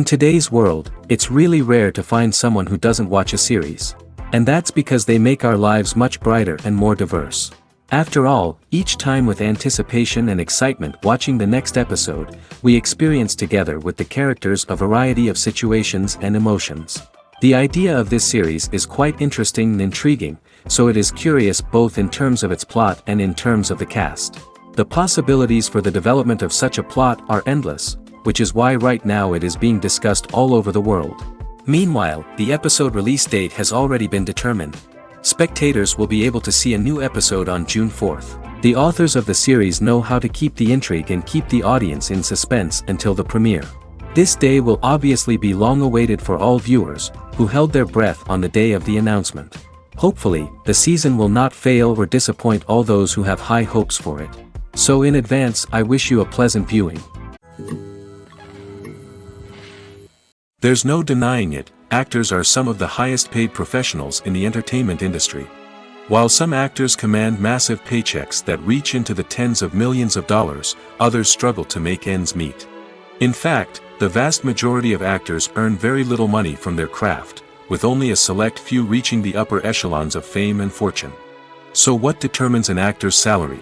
In today's world, it's really rare to find someone who doesn't watch a series. And that's because they make our lives much brighter and more diverse. After all, each time with anticipation and excitement watching the next episode, we experience together with the characters a variety of situations and emotions. The idea of this series is quite interesting and intriguing, so it is curious both in terms of its plot and in terms of the cast. The possibilities for the development of such a plot are endless, which is why right now it is being discussed all over the world. Meanwhile, the episode release date has already been determined. Spectators will be able to see a new episode on June 4th. The authors of the series know how to keep the intrigue and keep the audience in suspense until the premiere. This day will obviously be long awaited for all viewers, who held their breath on the day of the announcement. Hopefully, the season will not fail or disappoint all those who have high hopes for it. So in advance, I wish you a pleasant viewing. There's no denying it, actors are some of the highest paid professionals in the entertainment industry. While some actors command massive paychecks that reach into the tens of millions of dollars, others struggle to make ends meet. In fact, the vast majority of actors earn very little money from their craft, with only a select few reaching the upper echelons of fame and fortune. So what determines an actor's salary?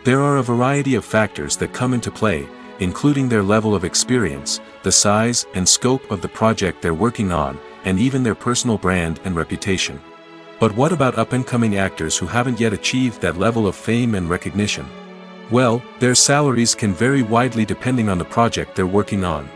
There are a variety of factors that come into play, including their level of experience, the size and scope of the project they're working on, and even their personal brand and reputation. But what about up-and-coming actors who haven't yet achieved that level of fame and recognition? Well, their salaries can vary widely depending on the project they're working on.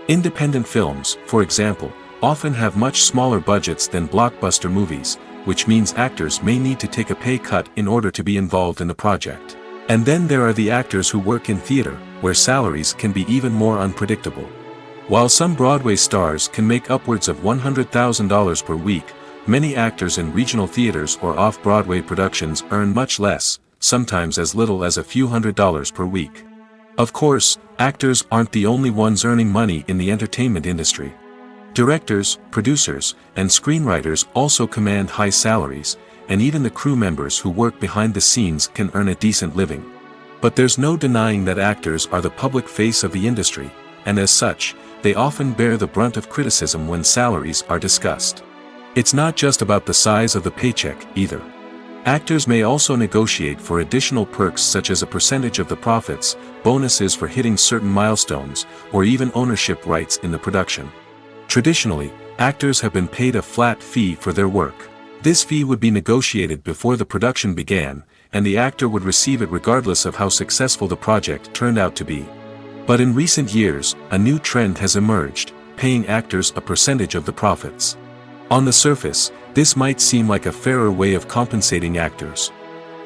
Independent films, for example, often have much smaller budgets than blockbuster movies, which means actors may need to take a pay cut in order to be involved in the project. And then there are the actors who work in theater, where salaries can be even more unpredictable. While some Broadway stars can make upwards of $100,000 per week, many actors in regional theaters or off-Broadway productions earn much less, sometimes as little as a few $100s per week. Of course, actors aren't the only ones earning money in the entertainment industry. Directors, producers, and screenwriters also command high salaries, and even the crew members who work behind the scenes can earn a decent living. But there's no denying that actors are the public face of the industry, and as such, they often bear the brunt of criticism when salaries are discussed. It's not just about the size of the paycheck, either. Actors may also negotiate for additional perks such as a percentage of the profits, bonuses for hitting certain milestones, or even ownership rights in the production. Traditionally, actors have been paid a flat fee for their work. This fee would be negotiated before the production began, and the actor would receive it regardless of how successful the project turned out to be. But in recent years, a new trend has emerged, paying actors a percentage of the profits. On the surface, this might seem like a fairer way of compensating actors.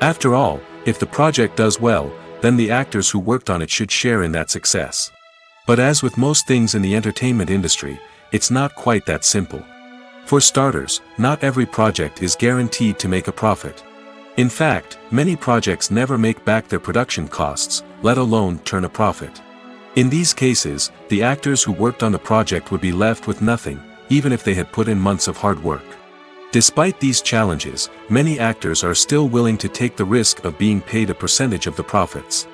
After all, if the project does well, then the actors who worked on it should share in that success. But as with most things in the entertainment industry, it's not quite that simple. For starters, not every project is guaranteed to make a profit. In fact, many projects never make back their production costs, let alone turn a profit. In these cases, the actors who worked on the project would be left with nothing, even if they had put in months of hard work. Despite these challenges, many actors are still willing to take the risk of being paid a percentage of the profits.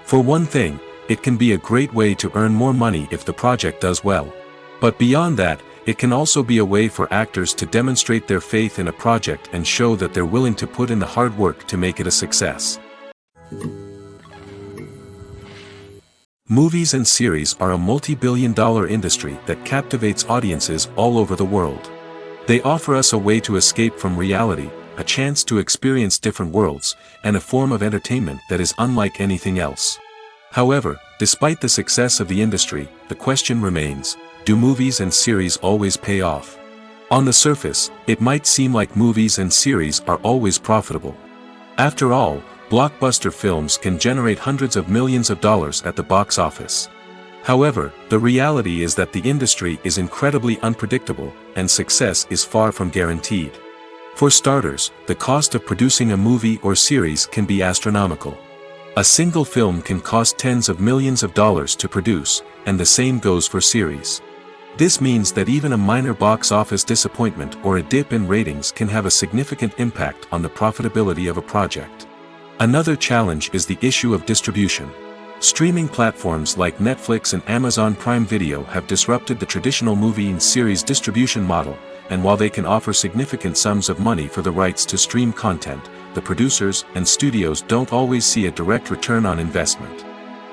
For one thing, it can be a great way to earn more money if the project does well. But beyond that, it can also be a way for actors to demonstrate their faith in a project and show that they're willing to put in the hard work to make it a success. Movies and series are a multi-billion-dollar industry that captivates audiences all over the world. They offer us a way to escape from reality, a chance to experience different worlds, and a form of entertainment that is unlike anything else. However, despite the success of the industry, the question remains, do movies and series always pay off? On the surface, it might seem like movies and series are always profitable. After all, blockbuster films can generate hundreds of millions of dollars at the box office. However, the reality is that the industry is incredibly unpredictable, and success is far from guaranteed. For starters, the cost of producing a movie or series can be astronomical. A single film can cost tens of millions of dollars to produce, and the same goes for series. This means that even a minor box office disappointment or a dip in ratings can have a significant impact on the profitability of a project. Another challenge is the issue of distribution. Streaming platforms like Netflix and Amazon Prime Video have disrupted the traditional movie and series distribution model, and while they can offer significant sums of money for the rights to stream content, the producers and studios don't always see a direct return on investment.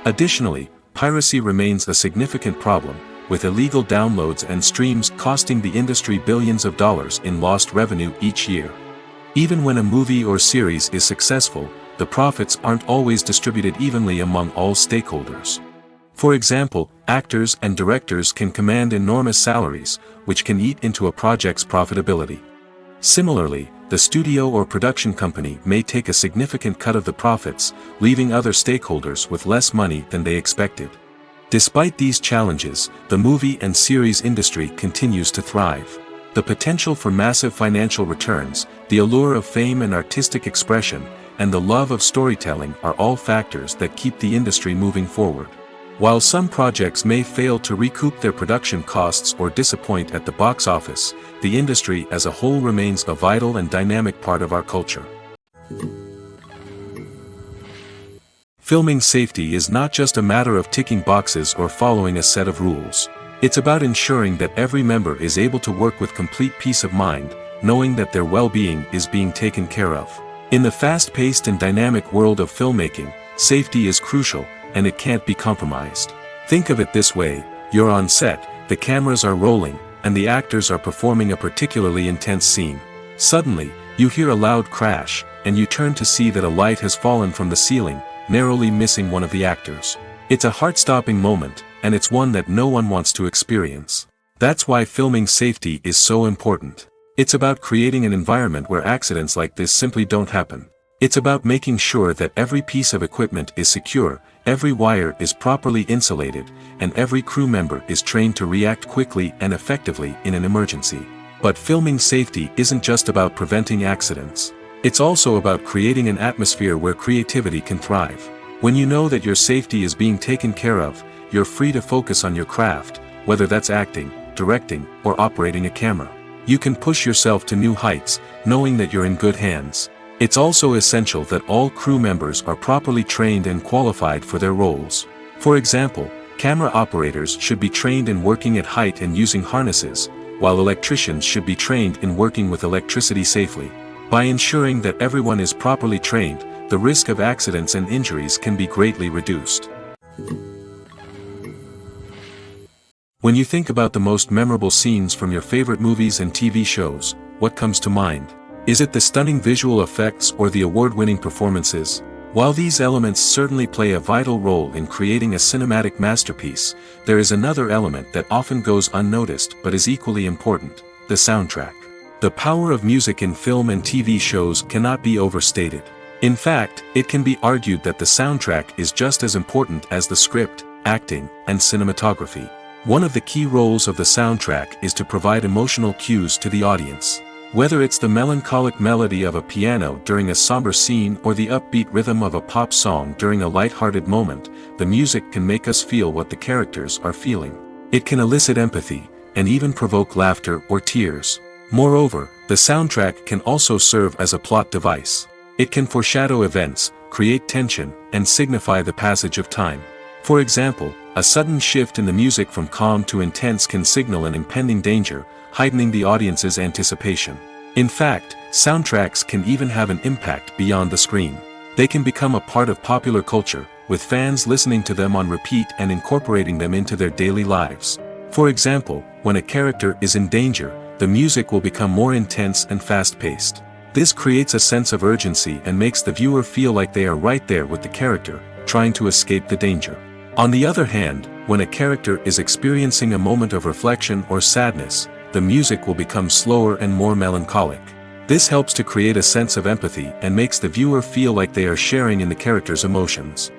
Additionally, piracy remains a significant problem, with illegal downloads and streams costing the industry billions of dollars in lost revenue each year. Even when a movie or series is successful, the profits aren't always distributed evenly among all stakeholders. For example, actors and directors can command enormous salaries, which can eat into a project's profitability. Similarly, the studio or production company may take a significant cut of the profits, leaving other stakeholders with less money than they expected. Despite these challenges, the movie and series industry continues to thrive. The potential for massive financial returns, the allure of fame and artistic expression, and the love of storytelling are all factors that keep the industry moving forward. While some projects may fail to recoup their production costs or disappoint at the box office, the industry as a whole remains a vital and dynamic part of our culture. Filming safety is not just a matter of ticking boxes or following a set of rules. It's about ensuring that every member is able to work with complete peace of mind, knowing that their well-being is being taken care of. In the fast-paced and dynamic world of filmmaking, safety is crucial, and it can't be compromised. Think of it this way: you're on set, the cameras are rolling, and the actors are performing a particularly intense scene. Suddenly, you hear a loud crash, and you turn to see that a light has fallen from the ceiling, narrowly missing one of the actors. It's a heart-stopping moment, and it's one that no one wants to experience. That's why filming safety is so important. It's about creating an environment where accidents like this simply don't happen. It's about making sure that every piece of equipment is secure, every wire is properly insulated, and every crew member is trained to react quickly and effectively in an emergency. But filming safety isn't just about preventing accidents. It's also about creating an atmosphere where creativity can thrive. When you know that your safety is being taken care of, you're free to focus on your craft, whether that's acting, directing, or operating a camera. You can push yourself to new heights, knowing that you're in good hands. It's also essential that all crew members are properly trained and qualified for their roles. For example, camera operators should be trained in working at height and using harnesses, while electricians should be trained in working with electricity safely. By ensuring that everyone is properly trained, the risk of accidents and injuries can be greatly reduced. When you think about the most memorable scenes from your favorite movies and TV shows, what comes to mind? Is it the stunning visual effects or the award-winning performances? While these elements certainly play a vital role in creating a cinematic masterpiece, there is another element that often goes unnoticed but is equally important: the soundtrack. The power of music in film and TV shows cannot be overstated. In fact, it can be argued that the soundtrack is just as important as the script, acting, and cinematography. One of the key roles of the soundtrack is to provide emotional cues to the audience. Whether it's the melancholic melody of a piano during a somber scene or the upbeat rhythm of a pop song during a light-hearted moment, the music can make us feel what the characters are feeling. It can elicit empathy, and even provoke laughter or tears. Moreover, the soundtrack can also serve as a plot device. It can foreshadow events, create tension, and signify the passage of time. For example, a sudden shift in the music from calm to intense can signal an impending danger, heightening the audience's anticipation. In fact, soundtracks can even have an impact beyond the screen. They can become a part of popular culture, with fans listening to them on repeat and incorporating them into their daily lives. For example, when a character is in danger, the music will become more intense and fast-paced. This creates a sense of urgency and makes the viewer feel like they are right there with the character, trying to escape the danger. On the other hand, when a character is experiencing a moment of reflection or sadness, the music will become slower and more melancholic. This helps to create a sense of empathy and makes the viewer feel like they are sharing in the character's emotions.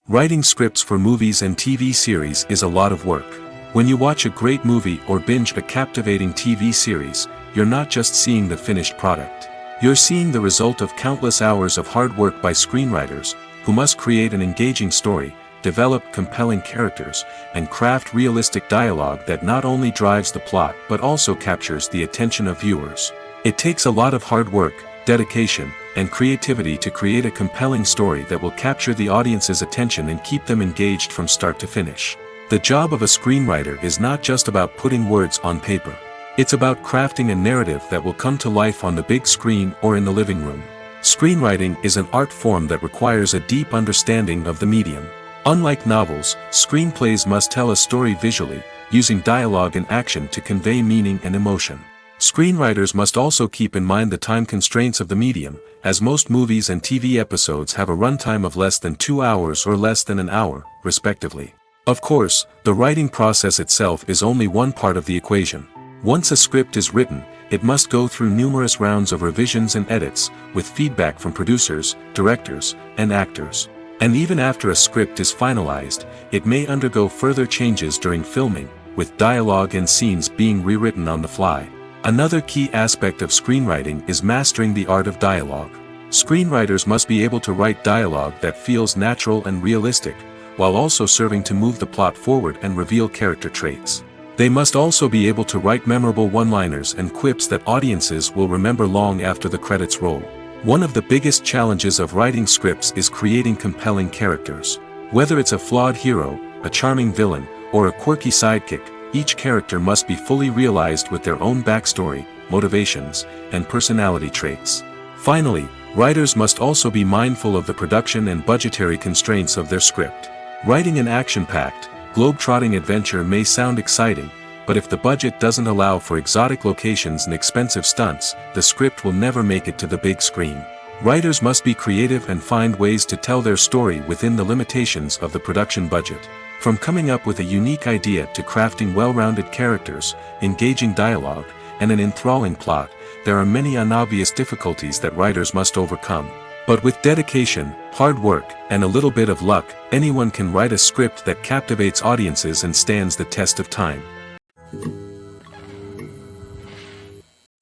Writing scripts for movies and TV series is a lot of work. When you watch a great movie or binge a captivating TV series, you're not just seeing the finished product. You're seeing the result of countless hours of hard work by screenwriters, who must create an engaging story, develop compelling characters, and craft realistic dialogue that not only drives the plot but also captures the attention of viewers. It takes a lot of hard work, dedication, and creativity to create a compelling story that will capture the audience's attention and keep them engaged from start to finish. The job of a screenwriter is not just about putting words on paper. It's about crafting a narrative that will come to life on the big screen or in the living room. Screenwriting is an art form that requires a deep understanding of the medium. Unlike novels, screenplays must tell a story visually, using dialogue and action to convey meaning and emotion. Screenwriters must also keep in mind the time constraints of the medium, as most movies and TV episodes have a runtime of less than 2 hours or less than an hour, respectively. Of course, the writing process itself is only one part of the equation. Once a script is written, it must go through numerous rounds of revisions and edits, with feedback from producers, directors, and actors. And even after a script is finalized, it may undergo further changes during filming, with dialogue and scenes being rewritten on the fly. Another key aspect of screenwriting is mastering the art of dialogue. Screenwriters must be able to write dialogue that feels natural and realistic, while also serving to move the plot forward and reveal character traits. They must also be able to write memorable one-liners and quips that audiences will remember long after the credits roll. One of the biggest challenges of writing scripts is creating compelling characters. Whether it's a flawed hero, a charming villain, or a quirky sidekick, each character must be fully realized with their own backstory, motivations, and personality traits. Finally, writers must also be mindful of the production and budgetary constraints of their script. Writing an action-packed, globe-trotting adventure may sound exciting, but if the budget doesn't allow for exotic locations and expensive stunts, the script will never make it to the big screen. Writers must be creative and find ways to tell their story within the limitations of the production budget. From coming up with a unique idea to crafting well-rounded characters, engaging dialogue, and an enthralling plot, there are many unobvious difficulties that writers must overcome. But with dedication, hard work, and a little bit of luck, anyone can write a script that captivates audiences and stands the test of time.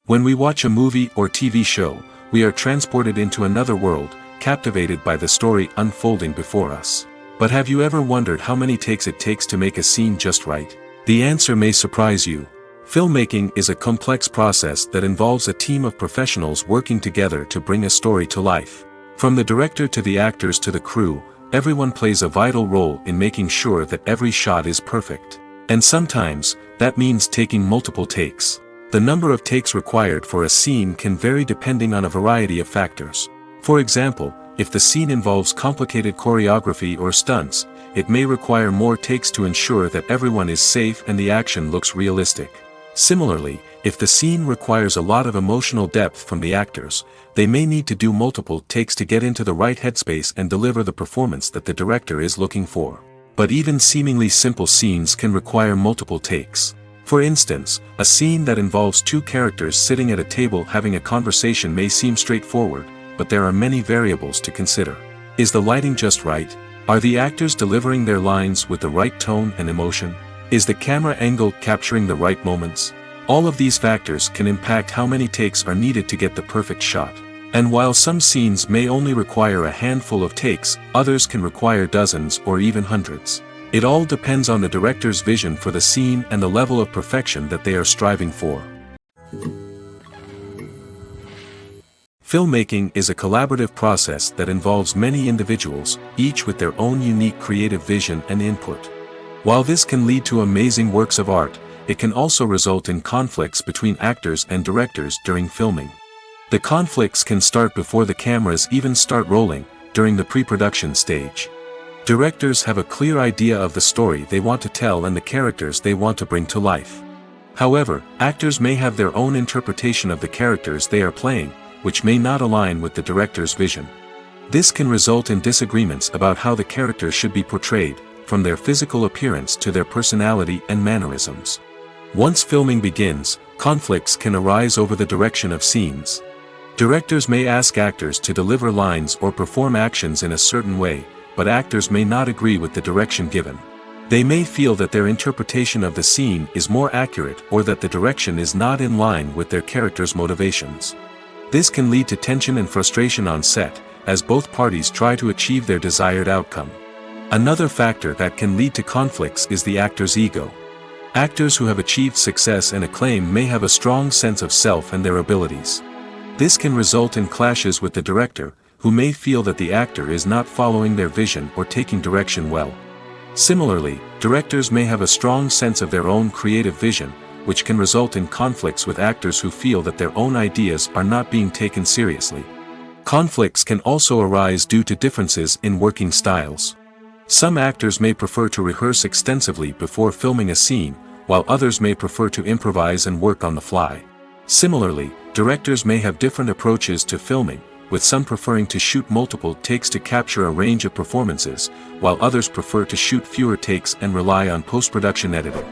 When we watch a movie or TV show, we are transported into another world, captivated by the story unfolding before us. But have you ever wondered how many takes it takes to make a scene just right? The answer may surprise you. Filmmaking is a complex process that involves a team of professionals working together to bring a story to life. From the director to the actors to the crew, everyone plays a vital role in making sure that every shot is perfect. And sometimes, that means taking multiple takes. The number of takes required for a scene can vary depending on a variety of factors. For example, if the scene involves complicated choreography or stunts, it may require more takes to ensure that everyone is safe and the action looks realistic. Similarly, if the scene requires a lot of emotional depth from the actors, they may need to do multiple takes to get into the right headspace and deliver the performance that the director is looking for. But even seemingly simple scenes can require multiple takes. For instance, a scene that involves two characters sitting at a table having a conversation may seem straightforward, but there are many variables to consider. Is the lighting just right? Are the actors delivering their lines with the right tone and emotion? Is the camera angle capturing the right moments? All of these factors can impact how many takes are needed to get the perfect shot. And while some scenes may only require a handful of takes, others can require dozens or even hundreds. It all depends on the director's vision for the scene and the level of perfection that they are striving for. Filmmaking is a collaborative process that involves many individuals, each with their own unique creative vision and input. While this can lead to amazing works of art, it can also result in conflicts between actors and directors during filming. The conflicts can start before the cameras even start rolling, during the pre-production stage. Directors have a clear idea of the story they want to tell and the characters they want to bring to life. However, actors may have their own interpretation of the characters they are playing, which may not align with the director's vision. This can result in disagreements about how the characters should be portrayed, from their physical appearance to their personality and mannerisms. Once filming begins, conflicts can arise over the direction of scenes. Directors may ask actors to deliver lines or perform actions in a certain way, but actors may not agree with the direction given. They may feel that their interpretation of the scene is more accurate or that the direction is not in line with their character's motivations. This can lead to tension and frustration on set, as both parties try to achieve their desired outcome. Another factor that can lead to conflicts is the actor's ego. Actors who have achieved success and acclaim may have a strong sense of self and their abilities. This can result in clashes with the director, who may feel that the actor is not following their vision or taking direction well. Similarly, directors may have a strong sense of their own creative vision, which can result in conflicts with actors who feel that their own ideas are not being taken seriously. Conflicts can also arise due to differences in working styles. Some actors may prefer to rehearse extensively before filming a scene, while others may prefer to improvise and work on the fly. Similarly, directors may have different approaches to filming, with some preferring to shoot multiple takes to capture a range of performances, while others prefer to shoot fewer takes and rely on post-production editing.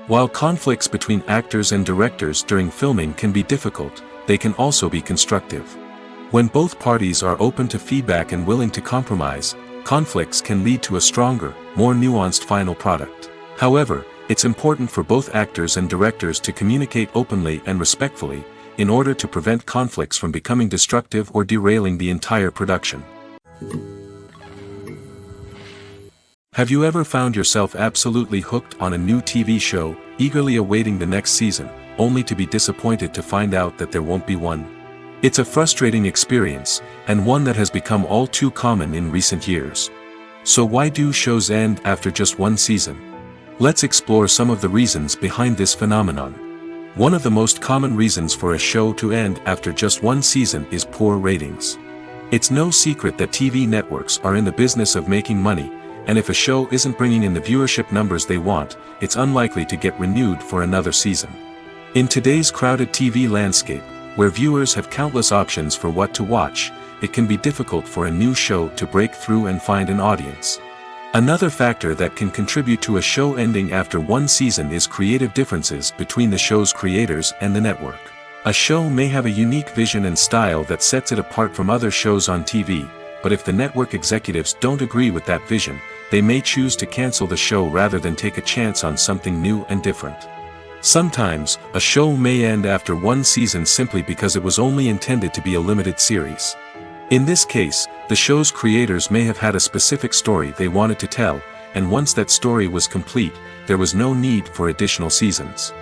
While conflicts between actors and directors during filming can be difficult, they can also be constructive. When both parties are open to feedback and willing to compromise, conflicts can lead to a stronger, more nuanced final product. However, it's important for both actors and directors to communicate openly and respectfully, in order to prevent conflicts from becoming destructive or derailing the entire production. Have you ever found yourself absolutely hooked on a new TV show, eagerly awaiting the next season, only to be disappointed to find out that there won't be one? It's a frustrating experience, and one that has become all too common in recent years. So why do shows end after just one season? Let's explore some of the reasons behind this phenomenon. One of the most common reasons for a show to end after just one season is poor ratings. It's no secret that TV networks are in the business of making money, and if a show isn't bringing in the viewership numbers they want, it's unlikely to get renewed for another season. In today's crowded TV landscape, where viewers have countless options for what to watch, it can be difficult for a new show to break through and find an audience. Another factor that can contribute to a show ending after one season is creative differences between the show's creators and the network. A show may have a unique vision and style that sets it apart from other shows on TV, but if the network executives don't agree with that vision, they may choose to cancel the show rather than take a chance on something new and different. Sometimes, a show may end after one season simply because it was only intended to be a limited series. In this case, the show's creators may have had a specific story they wanted to tell, and once that story was complete, there was no need for additional seasons.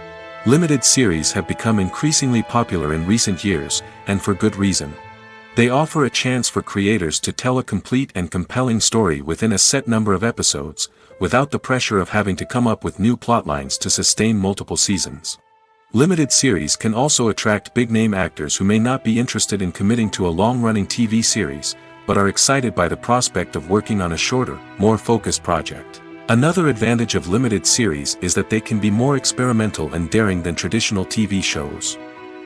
Limited series have become increasingly popular in recent years, and for good reason. They offer a chance for creators to tell a complete and compelling story within a set number of episodes, without the pressure of having to come up with new plotlines to sustain multiple seasons. Limited series can also attract big-name actors who may not be interested in committing to a long-running TV series, but are excited by the prospect of working on a shorter, more focused project. Another advantage of limited series is that they can be more experimental and daring than traditional TV shows.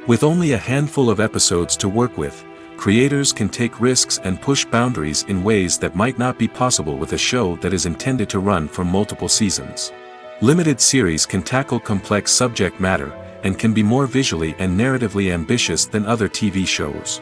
With only a handful of episodes to work with, creators can take risks and push boundaries in ways that might not be possible with a show that is intended to run for multiple seasons. Limited series can tackle complex subject matter, and can be more visually and narratively ambitious than other TV shows.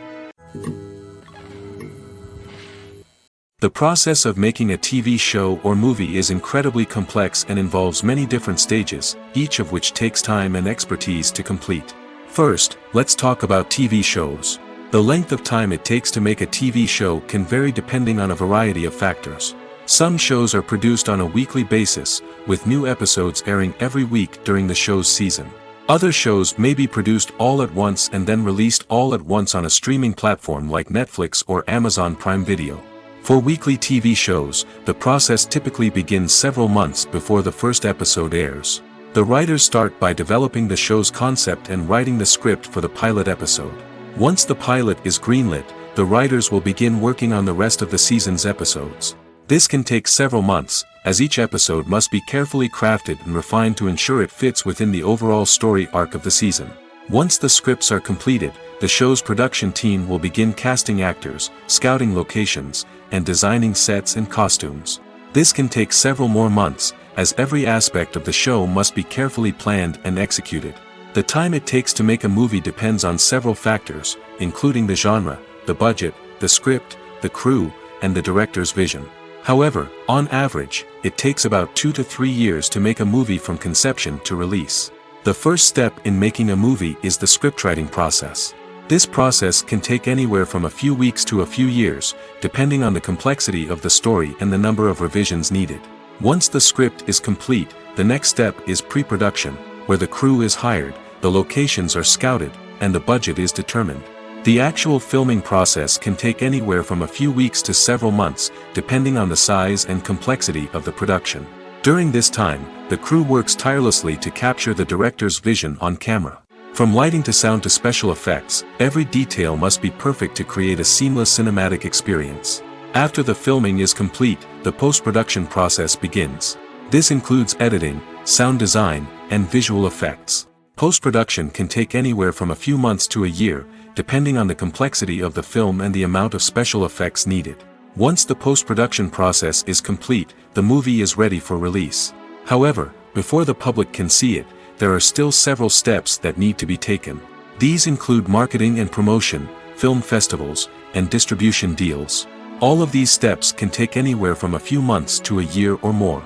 The process of making a TV show or movie is incredibly complex and involves many different stages, each of which takes time and expertise to complete. First, let's talk about TV shows. The length of time it takes to make a TV show can vary depending on a variety of factors. Some shows are produced on a weekly basis, with new episodes airing every week during the show's season. Other shows may be produced all at once and then released all at once on a streaming platform like Netflix or Amazon Prime Video. For weekly TV shows, the process typically begins several months before the first episode airs. The writers start by developing the show's concept and writing the script for the pilot episode. Once the pilot is greenlit, the writers will begin working on the rest of the season's episodes. This can take several months, as each episode must be carefully crafted and refined to ensure it fits within the overall story arc of the season. Once the scripts are completed, the show's production team will begin casting actors, scouting locations, and designing sets and costumes. This can take several more months, as every aspect of the show must be carefully planned and executed. The time it takes to make a movie depends on several factors, including the genre, the budget, the script, the crew, and the director's vision. However, on average, it takes about 2 to 3 years to make a movie from conception to release. The first step in making a movie is the scriptwriting process. This process can take anywhere from a few weeks to a few years, depending on the complexity of the story and the number of revisions needed. Once the script is complete, the next step is pre-production, where the crew is hired, the locations are scouted, and the budget is determined. The actual filming process can take anywhere from a few weeks to several months, depending on the size and complexity of the production. During this time, the crew works tirelessly to capture the director's vision on camera. From lighting to sound to special effects, every detail must be perfect to create a seamless cinematic experience. After the filming is complete, the post-production process begins. This includes editing, sound design, and visual effects. Post-production can take anywhere from a few months to a year, depending on the complexity of the film and the amount of special effects needed. Once the post-production process is complete, the movie is ready for release. However, before the public can see it, there are still several steps that need to be taken. These include marketing and promotion, film festivals, and distribution deals. All of these steps can take anywhere from a few months to a year or more.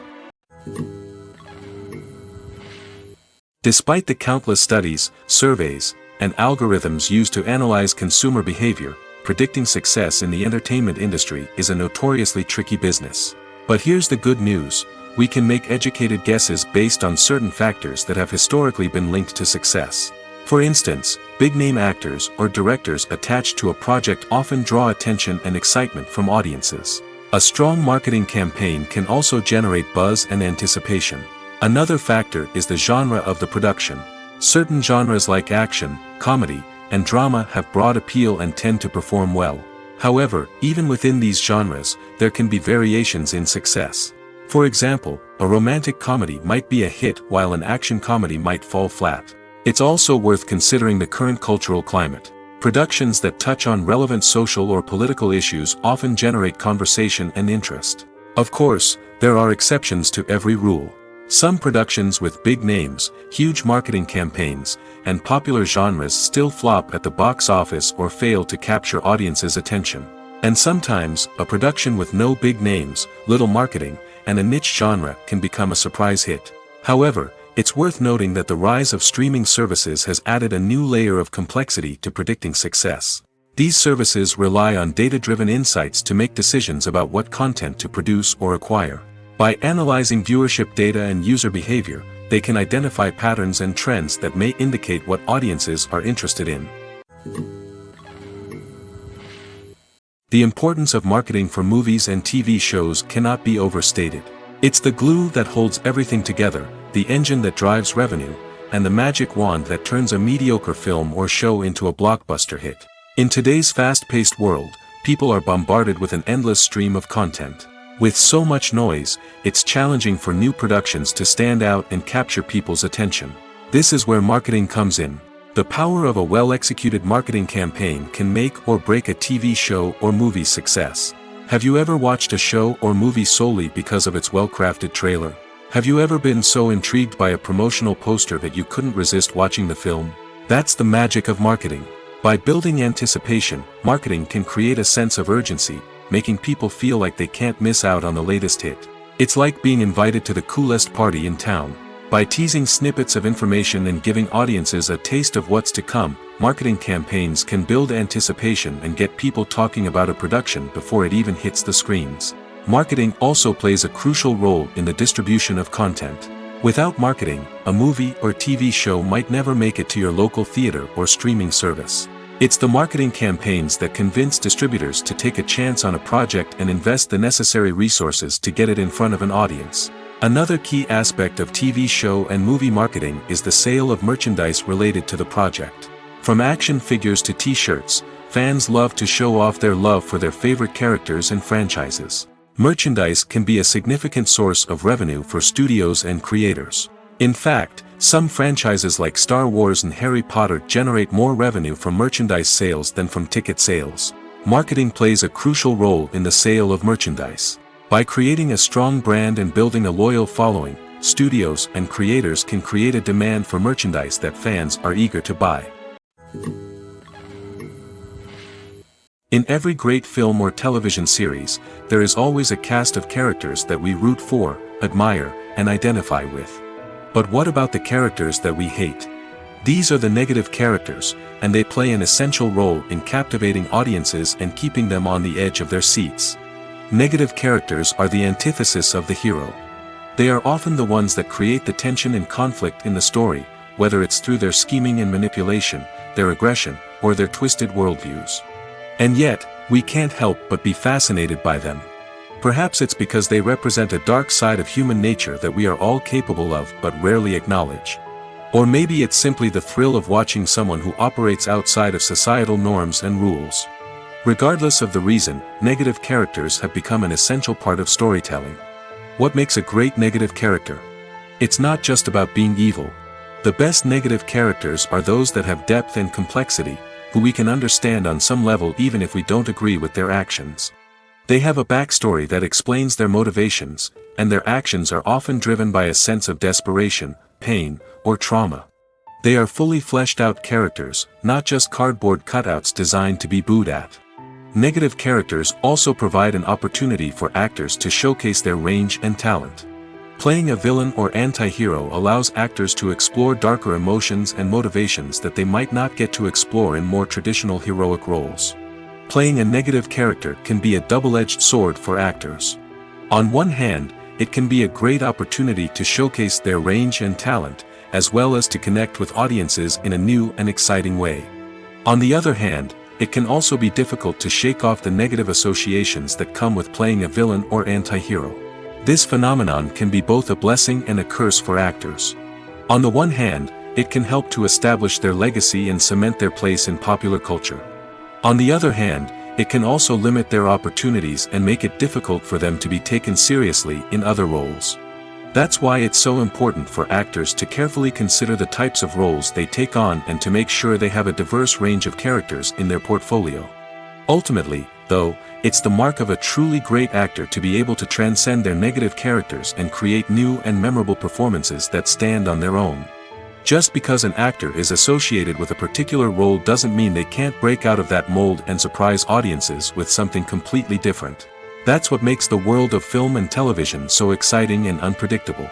Despite the countless studies, surveys, and algorithms used to analyze consumer behavior, predicting success in the entertainment industry is a notoriously tricky business. But here's the good news: we can make educated guesses based on certain factors that have historically been linked to success. For instance, big-name actors or directors attached to a project often draw attention and excitement from audiences. A strong marketing campaign can also generate buzz and anticipation. Another factor is the genre of the production. Certain genres like action, comedy, and drama have broad appeal and tend to perform well. However, even within these genres, there can be variations in success. For example, a romantic comedy might be a hit while an action comedy might fall flat. It's also worth considering the current cultural climate. Productions that touch on relevant social or political issues often generate conversation and interest. Of course, there are exceptions to every rule. Some productions with big names, huge marketing campaigns, and popular genres still flop at the box office or fail to capture audiences' attention. And sometimes, a production with no big names, little marketing, and a niche genre can become a surprise hit. However, it's worth noting that the rise of streaming services has added a new layer of complexity to predicting success. These services rely on data-driven insights to make decisions about what content to produce or acquire. By analyzing viewership data and user behavior, they can identify patterns and trends that may indicate what audiences are interested in. The importance of marketing for movies and TV shows cannot be overstated. It's the glue that holds everything together, the engine that drives revenue, and the magic wand that turns a mediocre film or show into a blockbuster hit. In today's fast-paced world, people are bombarded with an endless stream of content. With so much noise, it's challenging for new productions to stand out and capture people's attention. This is where marketing comes in. The power of a well-executed marketing campaign can make or break a TV show or movie's success. Have you ever watched a show or movie solely because of its well-crafted trailer? Have you ever been so intrigued by a promotional poster that you couldn't resist watching the film? That's the magic of marketing. By building anticipation, marketing can create a sense of urgency, making people feel like they can't miss out on the latest hit. It's like being invited to the coolest party in town. By teasing snippets of information and giving audiences a taste of what's to come, marketing campaigns can build anticipation and get people talking about a production before it even hits the screens. Marketing also plays a crucial role in the distribution of content. Without marketing, a movie or TV show might never make it to your local theater or streaming service. It's the marketing campaigns that convince distributors to take a chance on a project and invest the necessary resources to get it in front of an audience. Another key aspect of TV show and movie marketing is the sale of merchandise related to the project. From action figures to t-shirts, fans love to show off their love for their favorite characters and franchises. Merchandise can be a significant source of revenue for studios and creators. In fact, some franchises like Star Wars and Harry Potter generate more revenue from merchandise sales than from ticket sales. Marketing plays a crucial role in the sale of merchandise. By creating a strong brand and building a loyal following, studios and creators can create a demand for merchandise that fans are eager to buy. In every great film or television series, there is always a cast of characters that we root for, admire, and identify with. But what about the characters that we hate? These are the negative characters, and they play an essential role in captivating audiences and keeping them on the edge of their seats. Negative characters are the antithesis of the hero. They are often the ones that create the tension and conflict in the story, whether it's through their scheming and manipulation, their aggression, or their twisted worldviews. And yet, we can't help but be fascinated by them. Perhaps it's because they represent a dark side of human nature that we are all capable of but rarely acknowledge. Or maybe it's simply the thrill of watching someone who operates outside of societal norms and rules. Regardless of the reason, negative characters have become an essential part of storytelling. What makes a great negative character? It's not just about being evil. The best negative characters are those that have depth and complexity, who we can understand on some level even if we don't agree with their actions. They have a backstory that explains their motivations, and their actions are often driven by a sense of desperation, pain, or trauma. They are fully fleshed out characters, not just cardboard cutouts designed to be booed at. Negative characters also provide an opportunity for actors to showcase their range and talent. Playing a villain or anti-hero allows actors to explore darker emotions and motivations that they might not get to explore in more traditional heroic roles. Playing a negative character can be a double-edged sword for actors. On one hand, it can be a great opportunity to showcase their range and talent, as well as to connect with audiences in a new and exciting way. On the other hand, it can also be difficult to shake off the negative associations that come with playing a villain or anti-hero. This phenomenon can be both a blessing and a curse for actors. On the one hand, it can help to establish their legacy and cement their place in popular culture. On the other hand, it can also limit their opportunities and make it difficult for them to be taken seriously in other roles. That's why it's so important for actors to carefully consider the types of roles they take on and to make sure they have a diverse range of characters in their portfolio. Ultimately, though, it's the mark of a truly great actor to be able to transcend their negative characters and create new and memorable performances that stand on their own. Just because an actor is associated with a particular role doesn't mean they can't break out of that mold and surprise audiences with something completely different. That's what makes the world of film and television so exciting and unpredictable.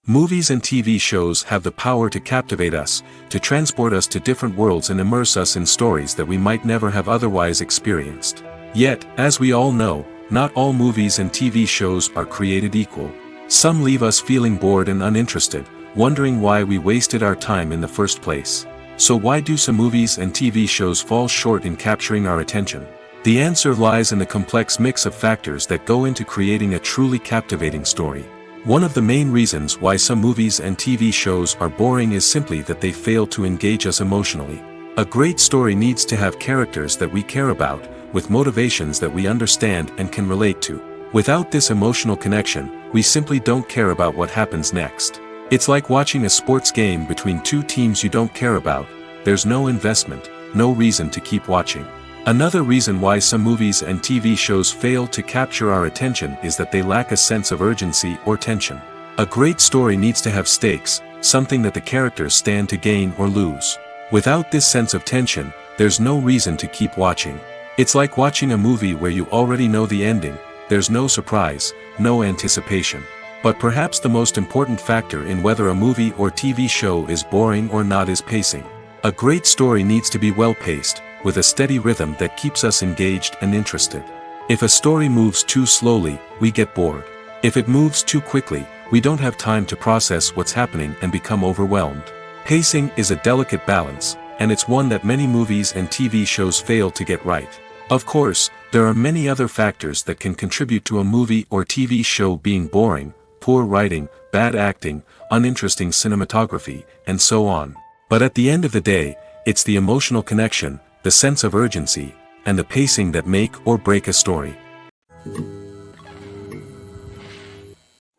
Movies and TV shows have the power to captivate us, to transport us to different worlds and immerse us in stories that we might never have otherwise experienced. Yet, as we all know, not all movies and TV shows are created equal. Some leave us feeling bored and uninterested, wondering why we wasted our time in the first place. So why do some movies and TV shows fall short in capturing our attention? The answer lies in the complex mix of factors that go into creating a truly captivating story. One of the main reasons why some movies and TV shows are boring is simply that they fail to engage us emotionally. A great story needs to have characters that we care about, with motivations that we understand and can relate to. Without this emotional connection, we simply don't care about what happens next. It's like watching a sports game between two teams you don't care about. There's no investment, no reason to keep watching. Another reason why some movies and TV shows fail to capture our attention is that they lack a sense of urgency or tension. A great story needs to have stakes, something that the characters stand to gain or lose. Without this sense of tension, there's no reason to keep watching. It's like watching a movie where you already know the ending. There's no surprise, no anticipation. But perhaps the most important factor in whether a movie or TV show is boring or not is pacing. A great story needs to be well-paced, with a steady rhythm that keeps us engaged and interested. If a story moves too slowly, we get bored. If it moves too quickly, we don't have time to process what's happening and become overwhelmed. Pacing is a delicate balance, and it's one that many movies and TV shows fail to get right. Of course, there are many other factors that can contribute to a movie or TV show being boring: poor writing, bad acting, uninteresting cinematography, and so on. But at the end of the day, it's the emotional connection, the sense of urgency, and the pacing that make or break a story.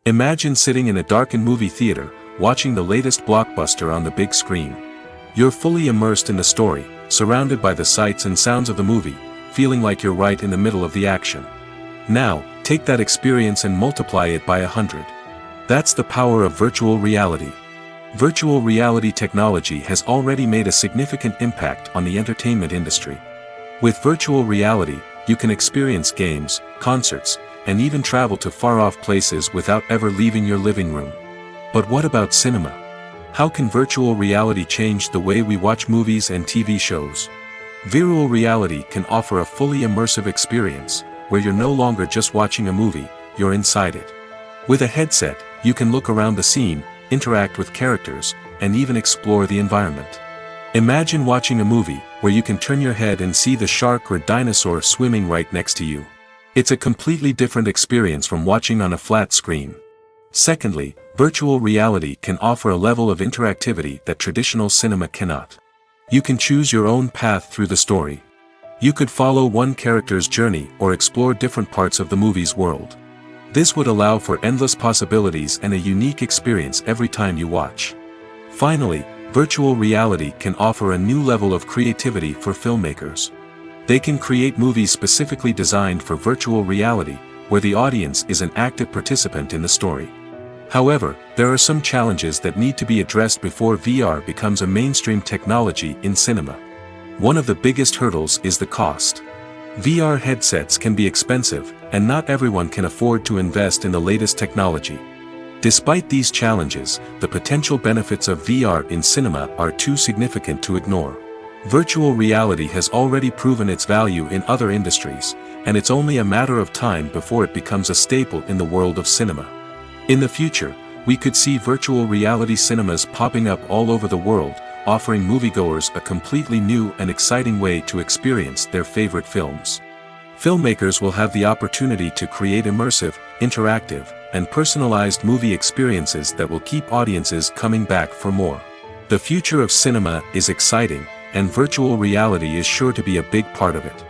Imagine sitting in a darkened movie theater, watching the latest blockbuster on the big screen. You're fully immersed in the story, surrounded by the sights and sounds of the movie, feeling like you're right in the middle of the action. Now, take that experience and multiply it by 100. That's the power of virtual reality. Virtual reality technology has already made a significant impact on the entertainment industry. With virtual reality, you can experience games, concerts, and even travel to far-off places without ever leaving your living room. But what about cinema? How can virtual reality change the way we watch movies and TV shows? Virtual reality can offer a fully immersive experience, where you're no longer just watching a movie, you're inside it. With a headset, you can look around the scene, interact with characters, and even explore the environment. Imagine watching a movie where you can turn your head and see the shark or dinosaur swimming right next to you. It's a completely different experience from watching on a flat screen. Secondly, virtual reality can offer a level of interactivity that traditional cinema cannot. You can choose your own path through the story. You could follow one character's journey or explore different parts of the movie's world. This would allow for endless possibilities and a unique experience every time you watch. Finally, virtual reality can offer a new level of creativity for filmmakers. They can create movies specifically designed for virtual reality, where the audience is an active participant in the story. However, there are some challenges that need to be addressed before VR becomes a mainstream technology in cinema. One of the biggest hurdles is the cost. VR headsets can be expensive, and not everyone can afford to invest in the latest technology. Despite these challenges, the potential benefits of VR in cinema are too significant to ignore. Virtual reality has already proven its value in other industries, and it's only a matter of time before it becomes a staple in the world of cinema. In the future, we could see virtual reality cinemas popping up all over the world, offering moviegoers a completely new and exciting way to experience their favorite films. Filmmakers will have the opportunity to create immersive, interactive, and personalized movie experiences that will keep audiences coming back for more. The future of cinema is exciting, and virtual reality is sure to be a big part of it.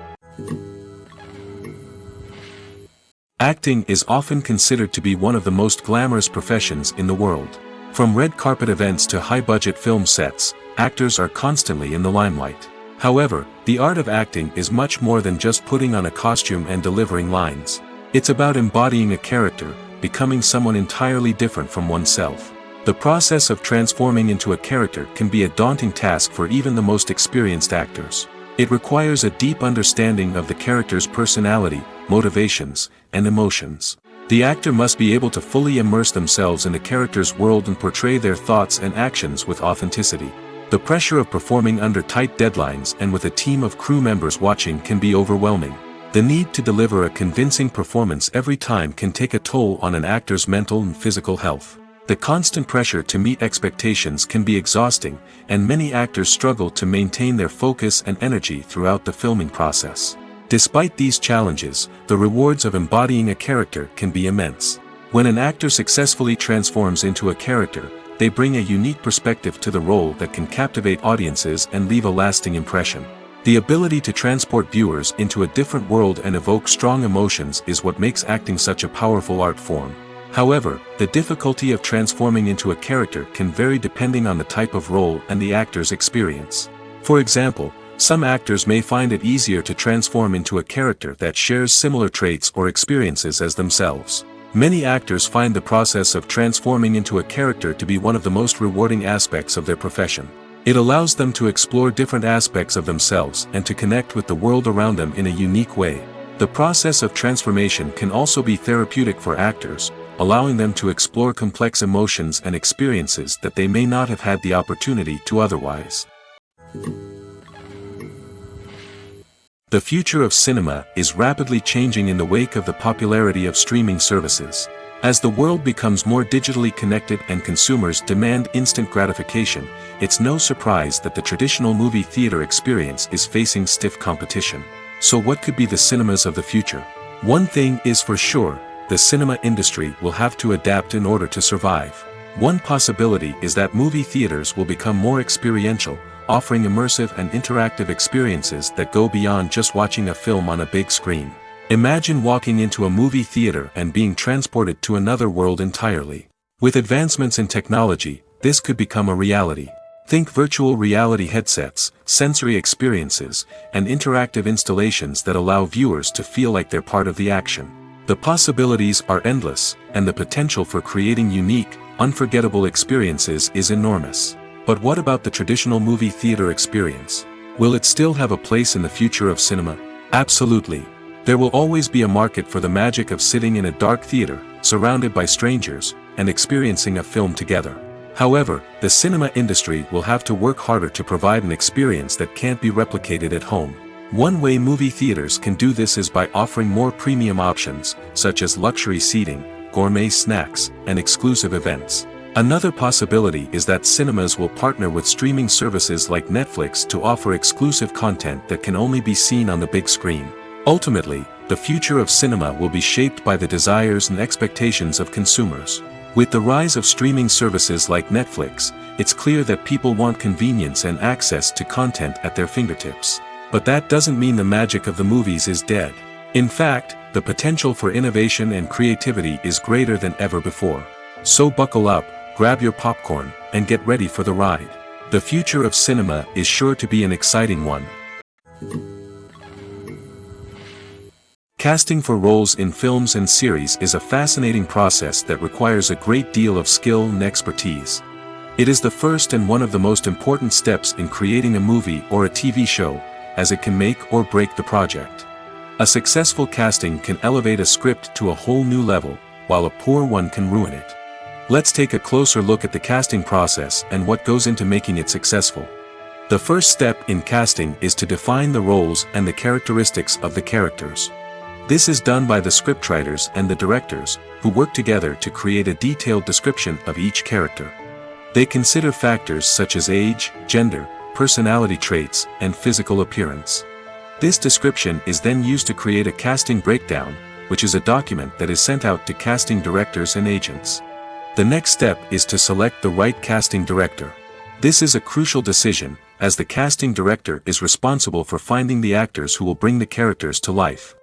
Acting is often considered to be one of the most glamorous professions in the world. From red carpet events to high-budget film sets, actors are constantly in the limelight. However, the art of acting is much more than just putting on a costume and delivering lines. It's about embodying a character, becoming someone entirely different from oneself. The process of transforming into a character can be a daunting task for even the most experienced actors. It requires a deep understanding of the character's personality, motivations, and emotions. The actor must be able to fully immerse themselves in the character's world and portray their thoughts and actions with authenticity. The pressure of performing under tight deadlines and with a team of crew members watching can be overwhelming. The need to deliver a convincing performance every time can take a toll on an actor's mental and physical health. The constant pressure to meet expectations can be exhausting, and many actors struggle to maintain their focus and energy throughout the filming process. Despite these challenges, the rewards of embodying a character can be immense. When an actor successfully transforms into a character, they bring a unique perspective to the role that can captivate audiences and leave a lasting impression. The ability to transport viewers into a different world and evoke strong emotions is what makes acting such a powerful art form. However, the difficulty of transforming into a character can vary depending on the type of role and the actor's experience. For example, some actors may find it easier to transform into a character that shares similar traits or experiences as themselves. Many actors find the process of transforming into a character to be one of the most rewarding aspects of their profession. It allows them to explore different aspects of themselves and to connect with the world around them in a unique way. The process of transformation can also be therapeutic for actors, allowing them to explore complex emotions and experiences that they may not have had the opportunity to otherwise. The future of cinema is rapidly changing in the wake of the popularity of streaming services. As the world becomes more digitally connected and consumers demand instant gratification, it's no surprise that the traditional movie theater experience is facing stiff competition. So what could be the cinemas of the future? One thing is for sure, the cinema industry will have to adapt in order to survive. One possibility is that movie theaters will become more experiential, offering immersive and interactive experiences that go beyond just watching a film on a big screen. Imagine walking into a movie theater and being transported to another world entirely. With advancements in technology, this could become a reality. Think virtual reality headsets, sensory experiences, and interactive installations that allow viewers to feel like they're part of the action. The possibilities are endless, and the potential for creating unique, unforgettable experiences is enormous. But what about the traditional movie theater experience? Will it still have a place in the future of cinema? Absolutely. There will always be a market for the magic of sitting in a dark theater, surrounded by strangers, and experiencing a film together. However, the cinema industry will have to work harder to provide an experience that can't be replicated at home. One way movie theaters can do this is by offering more premium options, such as luxury seating, gourmet snacks, and exclusive events. Another possibility is that cinemas will partner with streaming services like Netflix to offer exclusive content that can only be seen on the big screen. Ultimately, the future of cinema will be shaped by the desires and expectations of consumers. With the rise of streaming services like Netflix, it's clear that people want convenience and access to content at their fingertips. But that doesn't mean the magic of the movies is dead. In fact, the potential for innovation and creativity is greater than ever before. So buckle up, grab your popcorn, and get ready for the ride. The future of cinema is sure to be an exciting one. Casting for roles in films and series is a fascinating process that requires a great deal of skill and expertise. It is the first and one of the most important steps in creating a movie or a TV show, as it can make or break the project. A successful casting can elevate a script to a whole new level, while a poor one can ruin it. Let's take a closer look at the casting process and what goes into making it successful. The first step in casting is to define the roles and the characteristics of the characters. This is done by the scriptwriters and the directors, who work together to create a detailed description of each character. They consider factors such as age, gender, personality traits, and physical appearance. This description is then used to create a casting breakdown, which is a document that is sent out to casting directors and agents. The next step is to select the right casting director. This is a crucial decision, as the casting director is responsible for finding the actors who will bring the characters to life.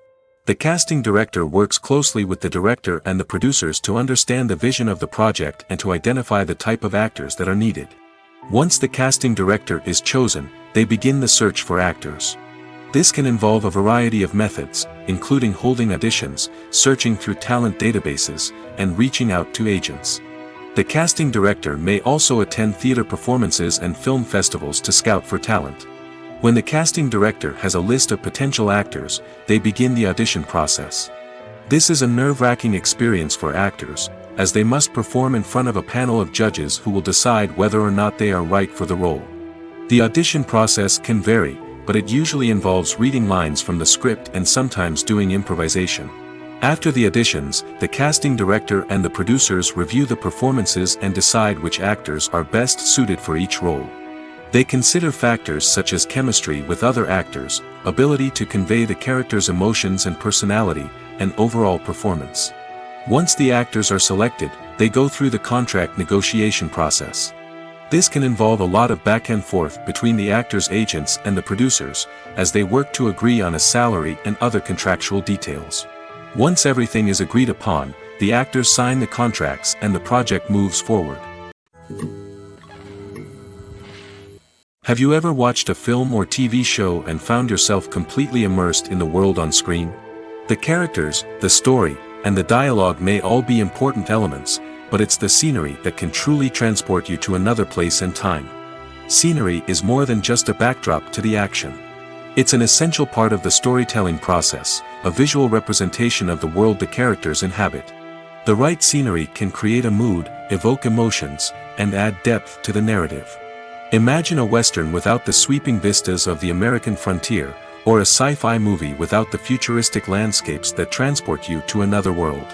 The casting director works closely with the director and the producers to understand the vision of the project and to identify the type of actors that are needed. Once the casting director is chosen, they begin the search for actors. This can involve a variety of methods, including holding auditions, searching through talent databases, and reaching out to agents. The casting director may also attend theater performances and film festivals to scout for talent. When the casting director has a list of potential actors, they begin the audition process. This is a nerve-wracking experience for actors, as they must perform in front of a panel of judges who will decide whether or not they are right for the role. The audition process can vary, but it usually involves reading lines from the script and sometimes doing improvisation. After the auditions, the casting director and the producers review the performances and decide which actors are best suited for each role. They consider factors such as chemistry with other actors, ability to convey the character's emotions and personality, and overall performance. Once the actors are selected, they go through the contract negotiation process. This can involve a lot of back and forth between the actors' agents and the producers, as they work to agree on a salary and other contractual details. Once everything is agreed upon, the actors sign the contracts and the project moves forward. Have you ever watched a film or TV show and found yourself completely immersed in the world on screen? The characters, the story, and the dialogue may all be important elements, but it's the scenery that can truly transport you to another place and time. Scenery is more than just a backdrop to the action. It's an essential part of the storytelling process, a visual representation of the world the characters inhabit. The right scenery can create a mood, evoke emotions, and add depth to the narrative. Imagine a Western without the sweeping vistas of the American frontier, or a sci-fi movie without the futuristic landscapes that transport you to another world.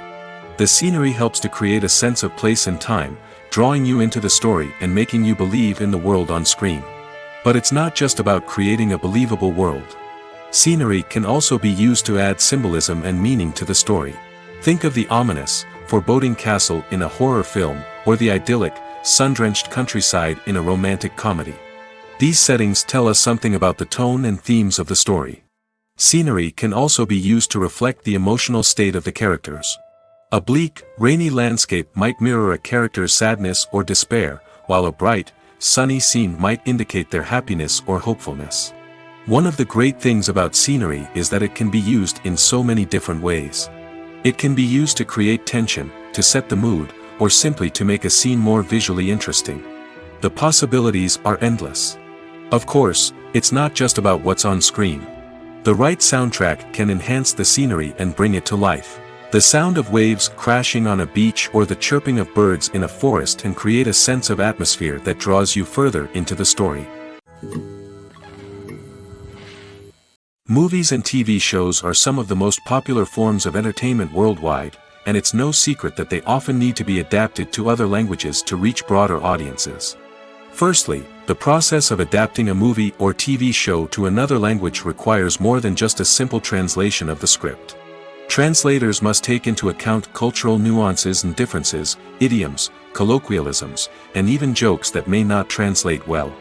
The scenery helps to create a sense of place and time, drawing you into the story and making you believe in the world on screen. But it's not just about creating a believable world. Scenery can also be used to add symbolism and meaning to the story. Think of the ominous, foreboding castle in a horror film, or the idyllic, sun-drenched countryside in a romantic comedy. These settings tell us something about the tone and themes of the story. Scenery can also be used to reflect the emotional state of the characters. A bleak, rainy landscape might mirror a character's sadness or despair, while a bright, sunny scene might indicate their happiness or hopefulness. One of the great things about scenery is that it can be used in so many different ways. It can be used to create tension, to set the mood, or simply to make a scene more visually interesting. The possibilities are endless. Of course, it's not just about what's on screen. The right soundtrack can enhance the scenery and bring it to life. The sound of waves crashing on a beach or the chirping of birds in a forest can create a sense of atmosphere that draws you further into the story. Movies and TV shows are some of the most popular forms of entertainment worldwide, and it's no secret that they often need to be adapted to other languages to reach broader audiences. Firstly, the process of adapting a movie or TV show to another language requires more than just a simple translation of the script. Translators must take into account cultural nuances and differences, idioms, colloquialisms, and even jokes that may not translate well.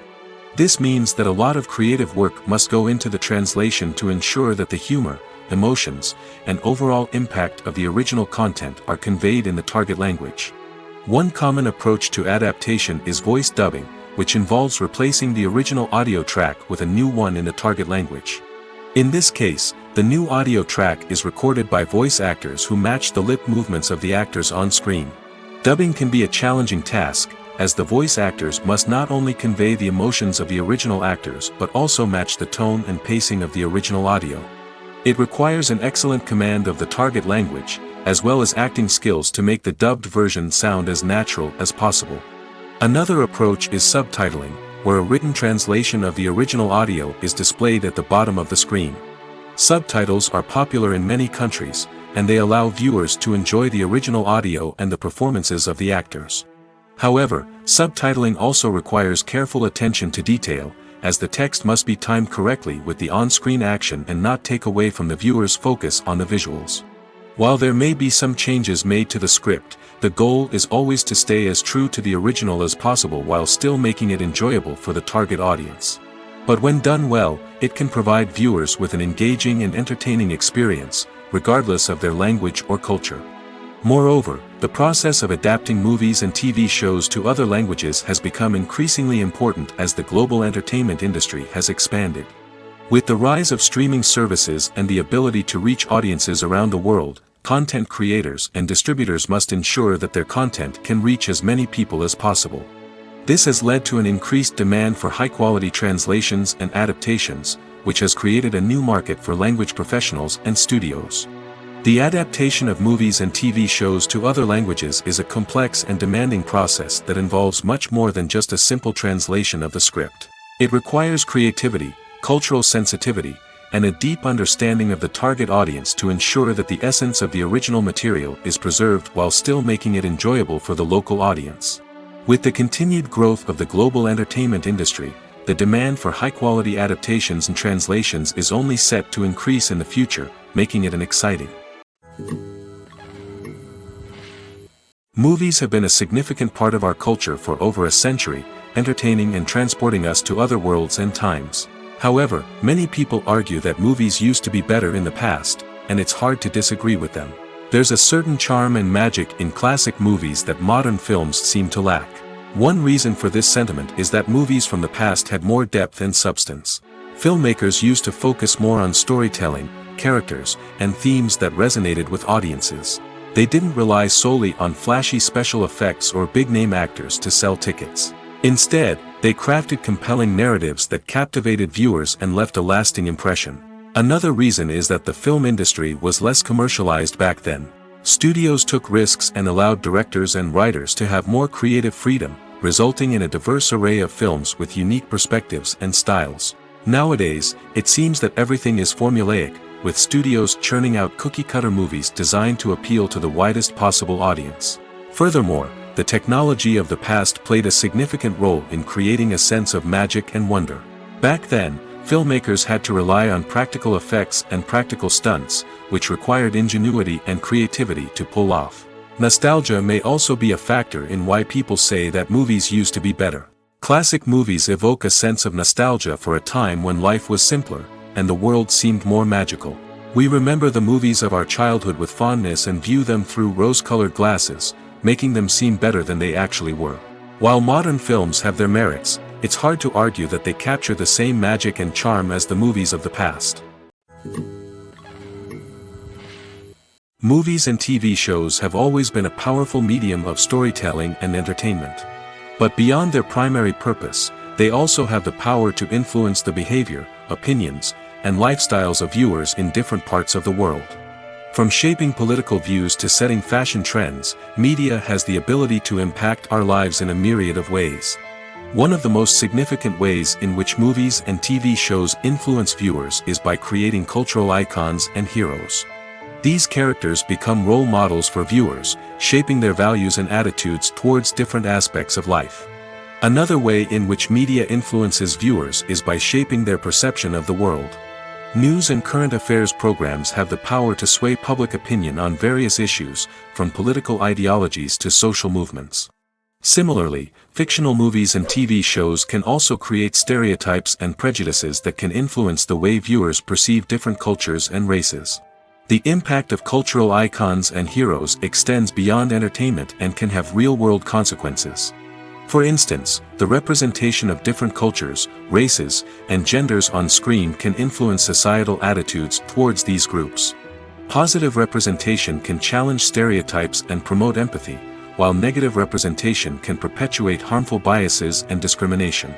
This means that a lot of creative work must go into the translation to ensure that the humor, emotions, and overall impact of the original content are conveyed in the target language. One common approach to adaptation is voice dubbing, which involves replacing the original audio track with a new one in the target language. In this case, the new audio track is recorded by voice actors who match the lip movements of the actors on screen. Dubbing can be a challenging task, as the voice actors must not only convey the emotions of the original actors but also match the tone and pacing of the original audio. It requires an excellent command of the target language, as well as acting skills to make the dubbed version sound as natural as possible. Another approach is subtitling, where a written translation of the original audio is displayed at the bottom of the screen. Subtitles are popular in many countries, and they allow viewers to enjoy the original audio and the performances of the actors. However, subtitling also requires careful attention to detail, as the text must be timed correctly with the on-screen action and not take away from the viewer's focus on the visuals. While there may be some changes made to the script, the goal is always to stay as true to the original as possible while still making it enjoyable for the target audience. But when done well, it can provide viewers with an engaging and entertaining experience, regardless of their language or culture. Moreover, the process of adapting movies and TV shows to other languages has become increasingly important as the global entertainment industry has expanded. With the rise of streaming services and the ability to reach audiences around the world, content creators and distributors must ensure that their content can reach as many people as possible. This has led to an increased demand for high-quality translations and adaptations, which has created a new market for language professionals and studios. The adaptation of movies and TV shows to other languages is a complex and demanding process that involves much more than just a simple translation of the script. It requires creativity, cultural sensitivity, and a deep understanding of the target audience to ensure that the essence of the original material is preserved while still making it enjoyable for the local audience. With the continued growth of the global entertainment industry, the demand for high-quality adaptations and translations is only set to increase in the future, making it an exciting. Movies have been a significant part of our culture for over a century, entertaining and transporting us to other worlds and times. However, many people argue that movies used to be better in the past, and it's hard to disagree with them. There's a certain charm and magic in classic movies that modern films seem to lack. One reason for this sentiment is that movies from the past had more depth and substance. Filmmakers used to focus more on storytelling, characters, and themes that resonated with audiences. They didn't rely solely on flashy special effects or big-name actors to sell tickets. Instead, they crafted compelling narratives that captivated viewers and left a lasting impression. Another reason is that the film industry was less commercialized back then. Studios took risks and allowed directors and writers to have more creative freedom, resulting in a diverse array of films with unique perspectives and styles. Nowadays, it seems that everything is formulaic, with studios churning out cookie-cutter movies designed to appeal to the widest possible audience. Furthermore, the technology of the past played a significant role in creating a sense of magic and wonder. Back then, filmmakers had to rely on practical effects and practical stunts, which required ingenuity and creativity to pull off. Nostalgia may also be a factor in why people say that movies used to be better. Classic movies evoke a sense of nostalgia for a time when life was simpler, and the world seemed more magical. We remember the movies of our childhood with fondness and view them through rose-colored glasses, making them seem better than they actually were. While modern films have their merits, it's hard to argue that they capture the same magic and charm as the movies of the past. Movies and TV shows have always been a powerful medium of storytelling and entertainment. But beyond their primary purpose, they also have the power to influence the behavior, opinions, and lifestyles of viewers in different parts of the world. From shaping political views to setting fashion trends, media has the ability to impact our lives in a myriad of ways. One of the most significant ways in which movies and TV shows influence viewers is by creating cultural icons and heroes. These characters become role models for viewers, shaping their values and attitudes towards different aspects of life. Another way in which media influences viewers is by shaping their perception of the world. News and current affairs programs have the power to sway public opinion on various issues, from political ideologies to social movements. Similarly, fictional movies and TV shows can also create stereotypes and prejudices that can influence the way viewers perceive different cultures and races. The impact of cultural icons and heroes extends beyond entertainment and can have real-world consequences. For instance, the representation of different cultures, races, and genders on screen can influence societal attitudes towards these groups. Positive representation can challenge stereotypes and promote empathy, while negative representation can perpetuate harmful biases and discrimination.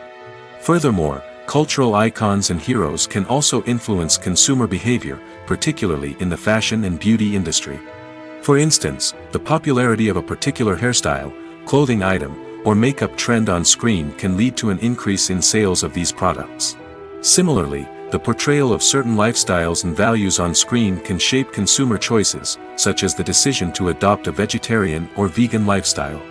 Furthermore, cultural icons and heroes can also influence consumer behavior, particularly in the fashion and beauty industry. For instance, the popularity of a particular hairstyle, clothing item, or makeup trend on screen can lead to an increase in sales of these products. Similarly, the portrayal of certain lifestyles and values on screen can shape consumer choices, such as the decision to adopt a vegetarian or vegan lifestyle.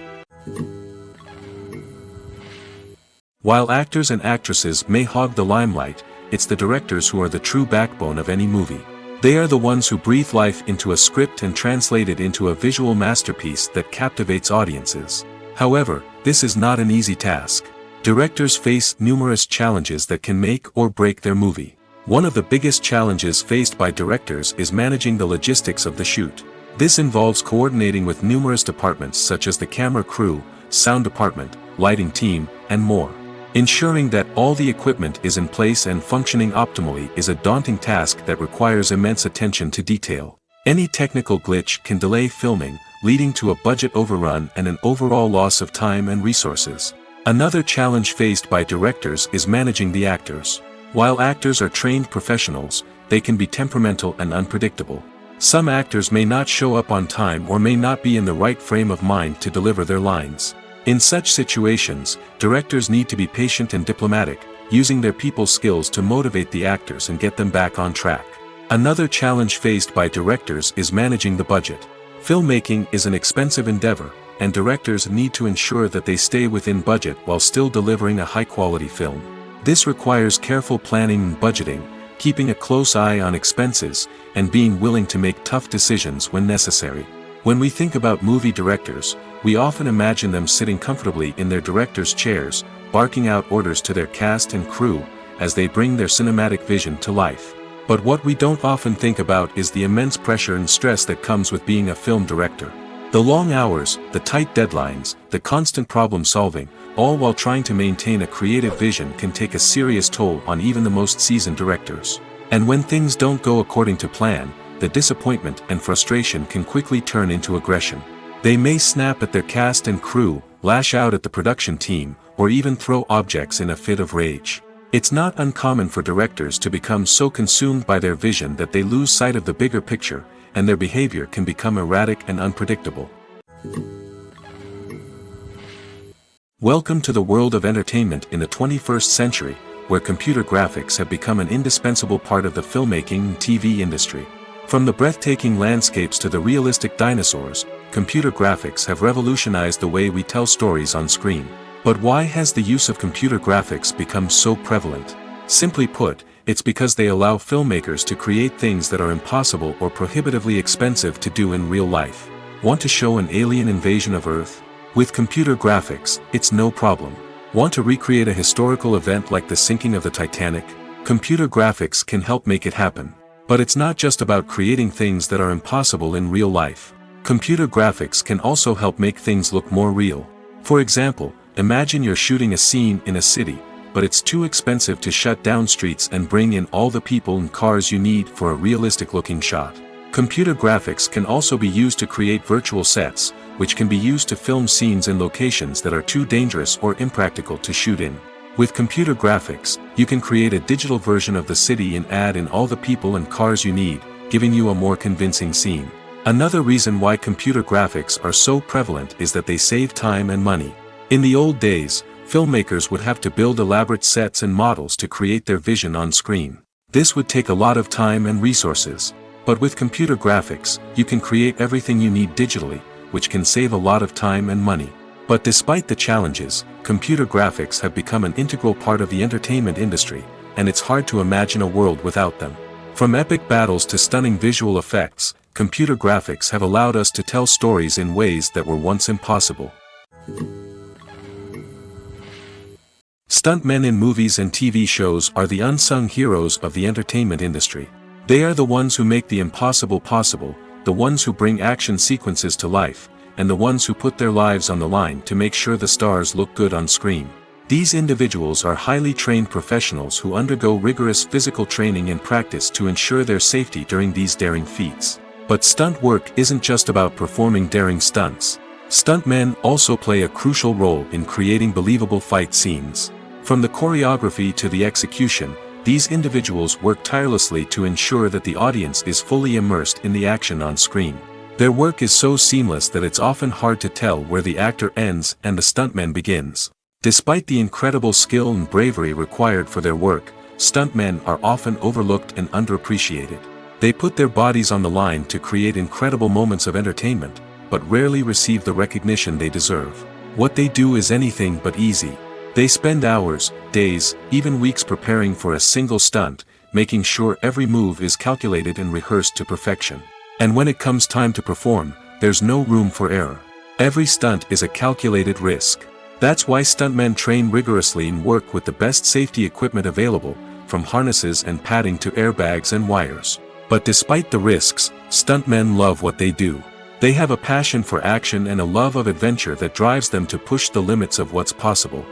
While actors and actresses may hog the limelight, it's the directors who are the true backbone of any movie. They are the ones who breathe life into a script and translate it into a visual masterpiece that captivates audiences. However, this is not an easy task. Directors face numerous challenges that can make or break their movie. One of the biggest challenges faced by directors is managing the logistics of the shoot. This involves coordinating with numerous departments such as the camera crew, sound department, lighting team, and more. Ensuring that all the equipment is in place and functioning optimally is a daunting task that requires immense attention to detail. Any technical glitch can delay filming, leading to a budget overrun and an overall loss of time and resources. Another challenge faced by directors is managing the actors. While actors are trained professionals, they can be temperamental and unpredictable. Some actors may not show up on time or may not be in the right frame of mind to deliver their lines. In such situations, directors need to be patient and diplomatic, using their people skills to motivate the actors and get them back on track. Another challenge faced by directors is managing the budget. Filmmaking is an expensive endeavor, and directors need to ensure that they stay within budget while still delivering a high-quality film. This requires careful planning and budgeting, keeping a close eye on expenses, and being willing to make tough decisions when necessary. When we think about movie directors, we often imagine them sitting comfortably in their director's chairs, barking out orders to their cast and crew, as they bring their cinematic vision to life. But what we don't often think about is the immense pressure and stress that comes with being a film director. The long hours, the tight deadlines, the constant problem solving, all while trying to maintain a creative vision can take a serious toll on even the most seasoned directors. And when things don't go according to plan, the disappointment and frustration can quickly turn into aggression. They may snap at their cast and crew, lash out at the production team, or even throw objects in a fit of rage. It's not uncommon for directors to become so consumed by their vision that they lose sight of the bigger picture, and their behavior can become erratic and unpredictable. Welcome to the world of entertainment in the 21st century, where computer graphics have become an indispensable part of the filmmaking and TV industry. From the breathtaking landscapes to the realistic dinosaurs, computer graphics have revolutionized the way we tell stories on screen. But why has the use of computer graphics become so prevalent? Simply put, it's because they allow filmmakers to create things that are impossible or prohibitively expensive to do in real life. Want to show an alien invasion of Earth? With computer graphics, it's no problem. Want to recreate a historical event like the sinking of the Titanic? Computer graphics can help make it happen. But it's not just about creating things that are impossible in real life. Computer graphics can also help make things look more real. For example, imagine you're shooting a scene in a city, but it's too expensive to shut down streets and bring in all the people and cars you need for a realistic-looking shot. Computer graphics can also be used to create virtual sets, which can be used to film scenes in locations that are too dangerous or impractical to shoot in. With computer graphics, you can create a digital version of the city and add in all the people and cars you need, giving you a more convincing scene. Another reason why computer graphics are so prevalent is that they save time and money. In the old days, filmmakers would have to build elaborate sets and models to create their vision on screen. This would take a lot of time and resources. But with computer graphics, you can create everything you need digitally, which can save a lot of time and money. But despite the challenges, computer graphics have become an integral part of the entertainment industry, and it's hard to imagine a world without them. From epic battles to stunning visual effects, computer graphics have allowed us to tell stories in ways that were once impossible. Stuntmen in movies and TV shows are the unsung heroes of the entertainment industry. They are the ones who make the impossible possible, the ones who bring action sequences to life, and the ones who put their lives on the line to make sure the stars look good on screen. These individuals are highly trained professionals who undergo rigorous physical training and practice to ensure their safety during these daring feats. But stunt work isn't just about performing daring stunts. Stuntmen also play a crucial role in creating believable fight scenes. From the choreography to the execution, these individuals work tirelessly to ensure that the audience is fully immersed in the action on screen. Their work is so seamless that it's often hard to tell where the actor ends and the stuntman begins. Despite the incredible skill and bravery required for their work, stuntmen are often overlooked and underappreciated. They put their bodies on the line to create incredible moments of entertainment, but rarely receive the recognition they deserve. What they do is anything but easy. They spend hours, days, even weeks preparing for a single stunt, making sure every move is calculated and rehearsed to perfection. And when it comes time to perform, there's no room for error. Every stunt is a calculated risk. That's why stuntmen train rigorously and work with the best safety equipment available, from harnesses and padding to airbags and wires. But despite the risks, stuntmen love what they do. They have a passion for action and a love of adventure that drives them to push the limits of what's possible.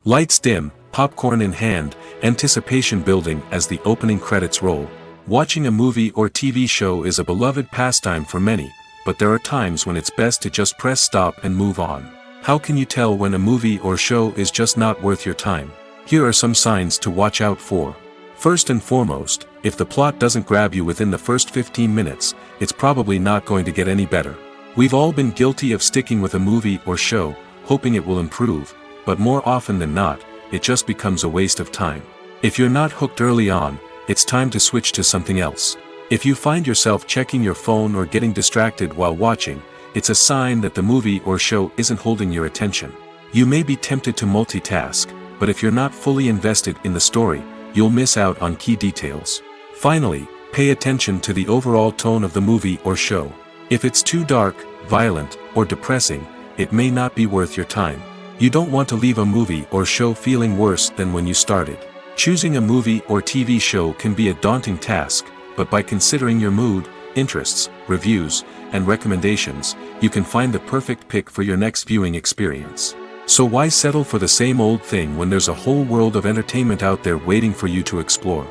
Lights dim, popcorn in hand, anticipation building as the opening credits roll. Watching a movie or TV show is a beloved pastime for many, but there are times when it's best to just press stop and move on. How can you tell when a movie or show is just not worth your time? Here are some signs to watch out for. First and foremost, if the plot doesn't grab you within the first 15 minutes, it's probably not going to get any better. We've all been guilty of sticking with a movie or show, hoping it will improve, but more often than not, it just becomes a waste of time. If you're not hooked early on, it's time to switch to something else. If you find yourself checking your phone or getting distracted while watching, it's a sign that the movie or show isn't holding your attention. You may be tempted to multitask, but if you're not fully invested in the story, you'll miss out on key details. Finally, pay attention to the overall tone of the movie or show. If it's too dark, violent, or depressing, it may not be worth your time. You don't want to leave a movie or show feeling worse than when you started. Choosing a movie or TV show can be a daunting task, but by considering your mood, interests, reviews, and recommendations, you can find the perfect pick for your next viewing experience. So why settle for the same old thing when there's a whole world of entertainment out there waiting for you to explore?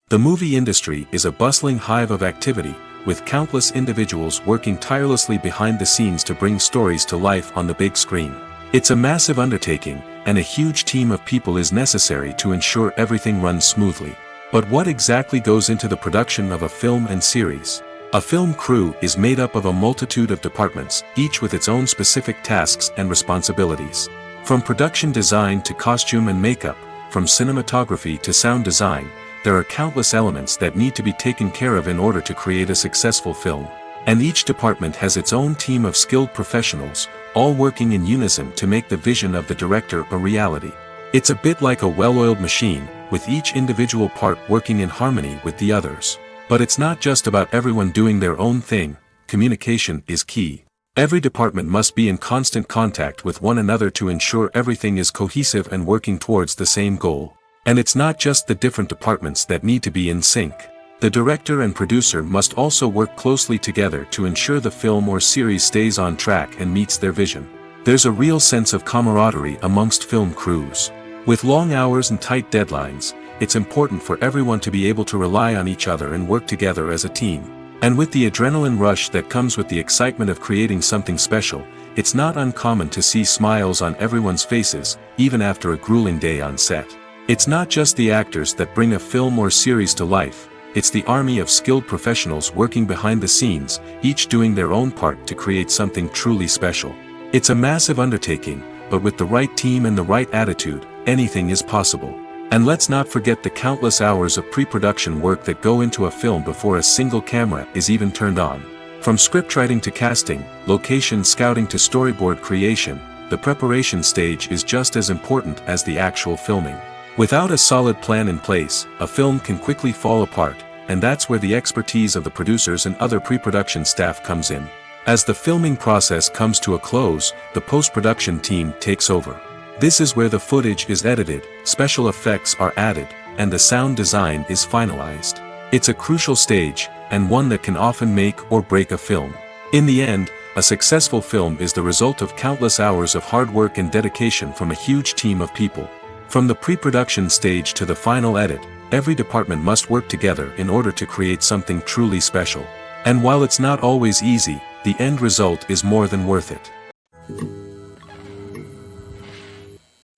The movie industry is a bustling hive of activity, with countless individuals working tirelessly behind the scenes to bring stories to life on the big screen. It's a massive undertaking, and a huge team of people is necessary to ensure everything runs smoothly. But what exactly goes into the production of a film and series? A film crew is made up of a multitude of departments, each with its own specific tasks and responsibilities. From production design to costume and makeup, from cinematography to sound design, there are countless elements that need to be taken care of in order to create a successful film. And each department has its own team of skilled professionals, all working in unison to make the vision of the director a reality. It's a bit like a well-oiled machine, with each individual part working in harmony with the others. But it's not just about everyone doing their own thing. Communication is key. Every department must be in constant contact with one another to ensure everything is cohesive and working towards the same goal. And it's not just the different departments that need to be in sync. The director and producer must also work closely together to ensure the film or series stays on track and meets their vision. There's a real sense of camaraderie amongst film crews. With long hours and tight deadlines, it's important for everyone to be able to rely on each other and work together as a team. And with the adrenaline rush that comes with the excitement of creating something special, it's not uncommon to see smiles on everyone's faces, even after a grueling day on set. It's not just the actors that bring a film or series to life. It's the army of skilled professionals working behind the scenes, each doing their own part to create something truly special. It's a massive undertaking, but with the right team and the right attitude, anything is possible. And let's not forget the countless hours of pre-production work that go into a film before a single camera is even turned on. From scriptwriting to casting, location scouting to storyboard creation, the preparation stage is just as important as the actual filming. Without a solid plan in place, a film can quickly fall apart, and that's where the expertise of the producers and other pre-production staff comes in. As the filming process comes to a close, the post-production team takes over. This is where the footage is edited, special effects are added, and the sound design is finalized. It's a crucial stage, and one that can often make or break a film. In the end, a successful film is the result of countless hours of hard work and dedication from a huge team of people. From the pre-production stage to the final edit, every department must work together in order to create something truly special. And while it's not always easy, the end result is more than worth it.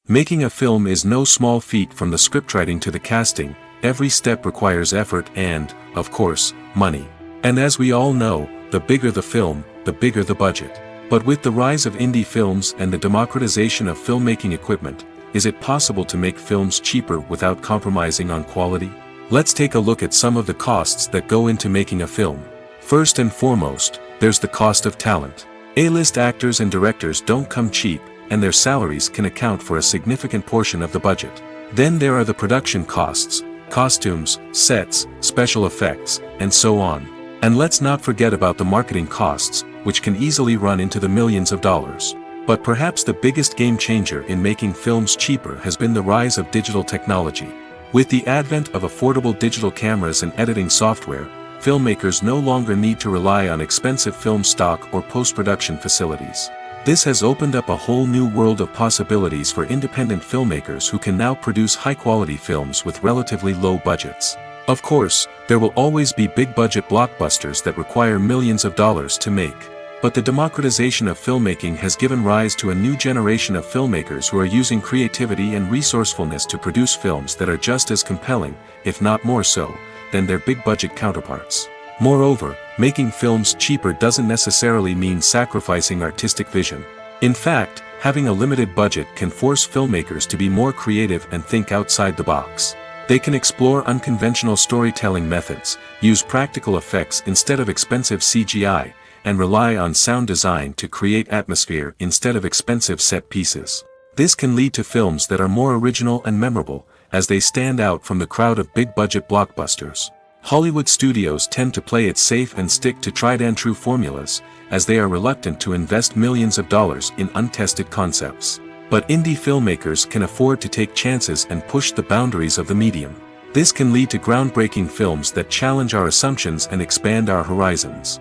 Making a film is no small feat. From the scriptwriting to the casting, every step requires effort and, of course, money. And as we all know, the bigger the film, the bigger the budget. But with the rise of indie films and the democratization of filmmaking equipment, is it possible to make films cheaper without compromising on quality? Let's take a look at some of the costs that go into making a film. First and foremost, there's the cost of talent. A-list actors and directors don't come cheap, and their salaries can account for a significant portion of the budget. Then there are the production costs, costumes, sets, special effects, and so on. And let's not forget about the marketing costs, which can easily run into the millions of dollars. But perhaps the biggest game changer in making films cheaper has been the rise of digital technology. With the advent of affordable digital cameras and editing software, filmmakers no longer need to rely on expensive film stock or post-production facilities. This has opened up a whole new world of possibilities for independent filmmakers who can now produce high-quality films with relatively low budgets. Of course, there will always be big-budget blockbusters that require millions of dollars to make. But the democratization of filmmaking has given rise to a new generation of filmmakers who are using creativity and resourcefulness to produce films that are just as compelling, if not more so, than their big-budget counterparts. Moreover, making films cheaper doesn't necessarily mean sacrificing artistic vision. In fact, having a limited budget can force filmmakers to be more creative and think outside the box. They can explore unconventional storytelling methods, use practical effects instead of expensive CGI, and rely on sound design to create atmosphere instead of expensive set pieces. This can lead to films that are more original and memorable, as they stand out from the crowd of big-budget blockbusters. Hollywood studios tend to play it safe and stick to tried-and-true formulas, as they are reluctant to invest millions of dollars in untested concepts. But indie filmmakers can afford to take chances and push the boundaries of the medium. This can lead to groundbreaking films that challenge our assumptions and expand our horizons.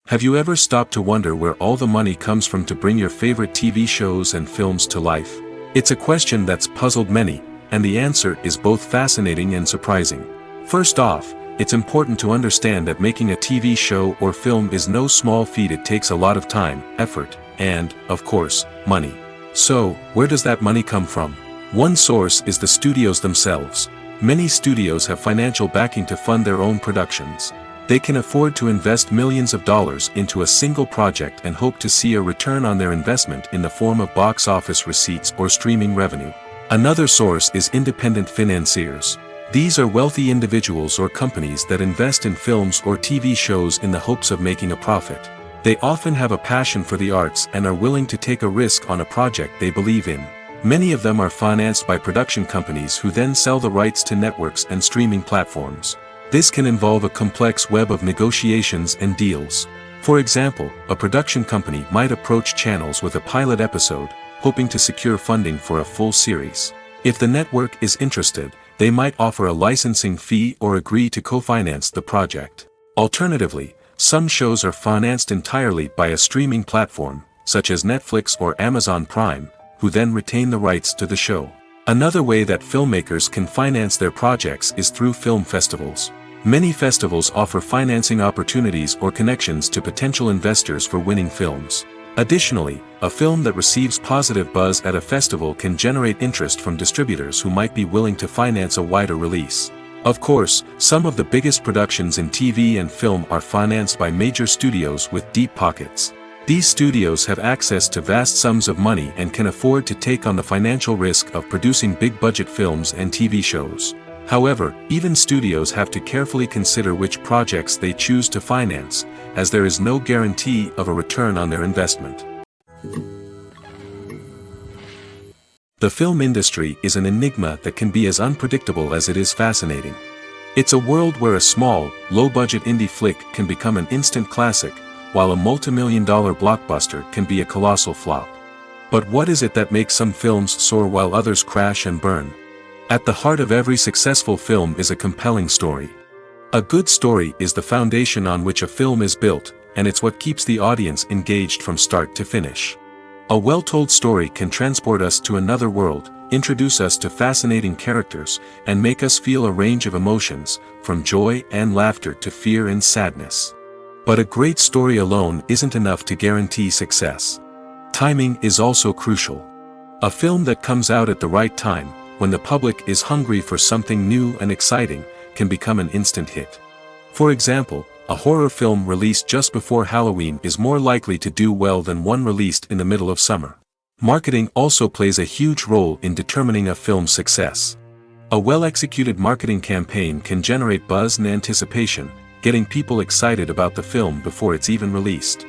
Have you ever stopped to wonder where all the money comes from to bring your favorite TV shows and films to life? It's a question that's puzzled many, and the answer is both fascinating and surprising. First off, it's important to understand that making a TV show or film is no small feat. It takes a lot of time, effort, and, of course, money. So, where does that money come from? One source is the studios themselves. Many studios have financial backing to fund their own productions. They can afford to invest millions of dollars into a single project and hope to see a return on their investment in the form of box office receipts or streaming revenue. Another source is independent financiers. These are wealthy individuals or companies that invest in films or TV shows in the hopes of making a profit. They often have a passion for the arts and are willing to take a risk on a project they believe in. Many of them are financed by production companies who then sell the rights to networks and streaming platforms. This can involve a complex web of negotiations and deals. For example, a production company might approach channels with a pilot episode, hoping to secure funding for a full series. If the network is interested, they might offer a licensing fee or agree to co-finance the project. Alternatively, some shows are financed entirely by a streaming platform, such as Netflix or Amazon Prime, who then retain the rights to the show. Another way that filmmakers can finance their projects is through film festivals. Many festivals offer financing opportunities or connections to potential investors for winning films. Additionally, a film that receives positive buzz at a festival can generate interest from distributors who might be willing to finance a wider release. Of course, some of the biggest productions in TV and film are financed by major studios with deep pockets. These studios have access to vast sums of money and can afford to take on the financial risk of producing big-budget films and TV shows. However, even studios have to carefully consider which projects they choose to finance, as there is no guarantee of a return on their investment. The film industry is an enigma that can be as unpredictable as it is fascinating. It's a world where a small, low-budget indie flick can become an instant classic, while a multi-million-dollar blockbuster can be a colossal flop. But what is it that makes some films soar while others crash and burn? At the heart of every successful film is a compelling story. A good story is the foundation on which a film is built, and it's what keeps the audience engaged from start to finish. A well-told story can transport us to another world, introduce us to fascinating characters, and make us feel a range of emotions, from joy and laughter to fear and sadness. But a great story alone isn't enough to guarantee success. Timing is also crucial. A film that comes out at the right time, when the public is hungry for something new and exciting, can become an instant hit. For example, a horror film released just before Halloween is more likely to do well than one released in the middle of summer. Marketing also plays a huge role in determining a film's success. A well-executed marketing campaign can generate buzz and anticipation, getting people excited about the film before it's even released.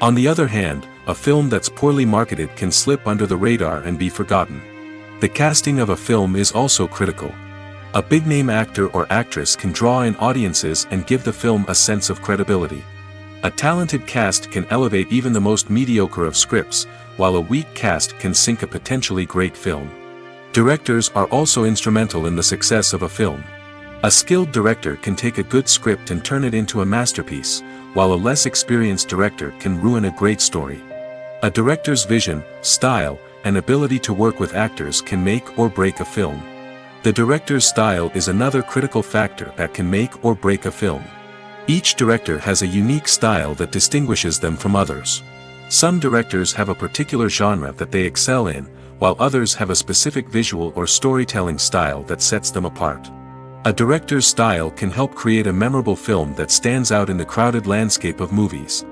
On the other hand, a film that's poorly marketed can slip under the radar and be forgotten. The casting of a film is also critical. A big-name actor or actress can draw in audiences and give the film a sense of credibility. A talented cast can elevate even the most mediocre of scripts, while a weak cast can sink a potentially great film. Directors are also instrumental in the success of a film. A skilled director can take a good script and turn it into a masterpiece, while a less experienced director can ruin a great story. A director's vision, style, and ability to work with actors can make or break a film. The director's style is another critical factor that can make or break a film. Each director has a unique style that distinguishes them from others. Some directors have a particular genre that they excel in, while others have a specific visual or storytelling style that sets them apart. A director's style can help create a memorable film that stands out in the crowded landscape of movies.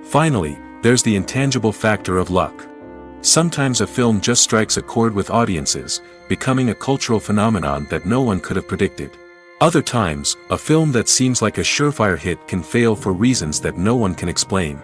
Finally, there's the intangible factor of luck. Sometimes a film just strikes a chord with audiences, becoming a cultural phenomenon that no one could have predicted. Other times, a film that seems like a surefire hit can fail for reasons that no one can explain.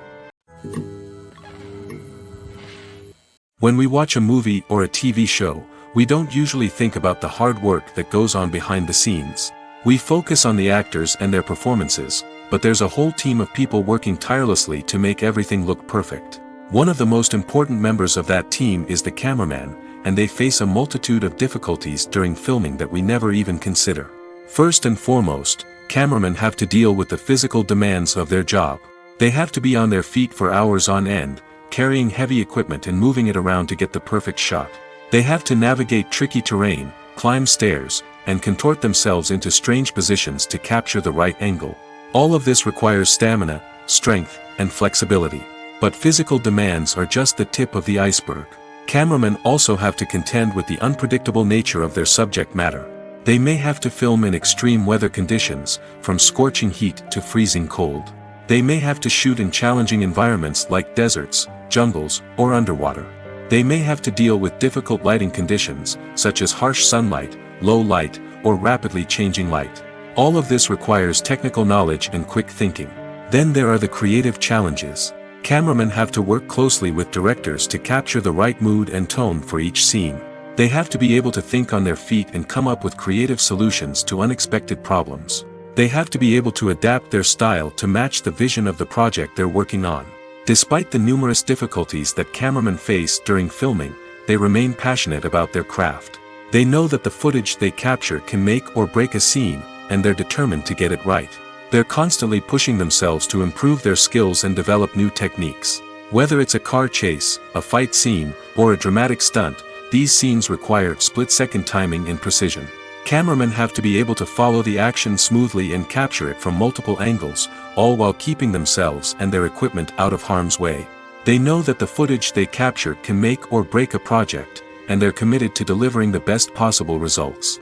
When we watch a movie or a TV show, we don't usually think about the hard work that goes on behind the scenes. We focus on the actors and their performances, but there's a whole team of people working tirelessly to make everything look perfect. One of the most important members of that team is the cameraman, and they face a multitude of difficulties during filming that we never even consider. First and foremost, cameramen have to deal with the physical demands of their job. They have to be on their feet for hours on end, carrying heavy equipment and moving it around to get the perfect shot. They have to navigate tricky terrain, climb stairs, and contort themselves into strange positions to capture the right angle. All of this requires stamina, strength, and flexibility. But physical demands are just the tip of the iceberg. Cameramen also have to contend with the unpredictable nature of their subject matter. They may have to film in extreme weather conditions, from scorching heat to freezing cold. They may have to shoot in challenging environments like deserts, jungles, or underwater. They may have to deal with difficult lighting conditions, such as harsh sunlight, low light, or rapidly changing light. All of this requires technical knowledge and quick thinking. Then there are the creative challenges. Cameramen have to work closely with directors to capture the right mood and tone for each scene. They have to be able to think on their feet and come up with creative solutions to unexpected problems. They have to be able to adapt their style to match the vision of the project they're working on. Despite the numerous difficulties that cameramen face during filming, they remain passionate about their craft. They know that the footage they capture can make or break a scene, and they're determined to get it right. They're constantly pushing themselves to improve their skills and develop new techniques. Whether it's a car chase, a fight scene, or a dramatic stunt, these scenes require split-second timing and precision. Cameramen have to be able to follow the action smoothly and capture it from multiple angles, all while keeping themselves and their equipment out of harm's way. They know that the footage they capture can make or break a project, and they're committed to delivering the best possible results.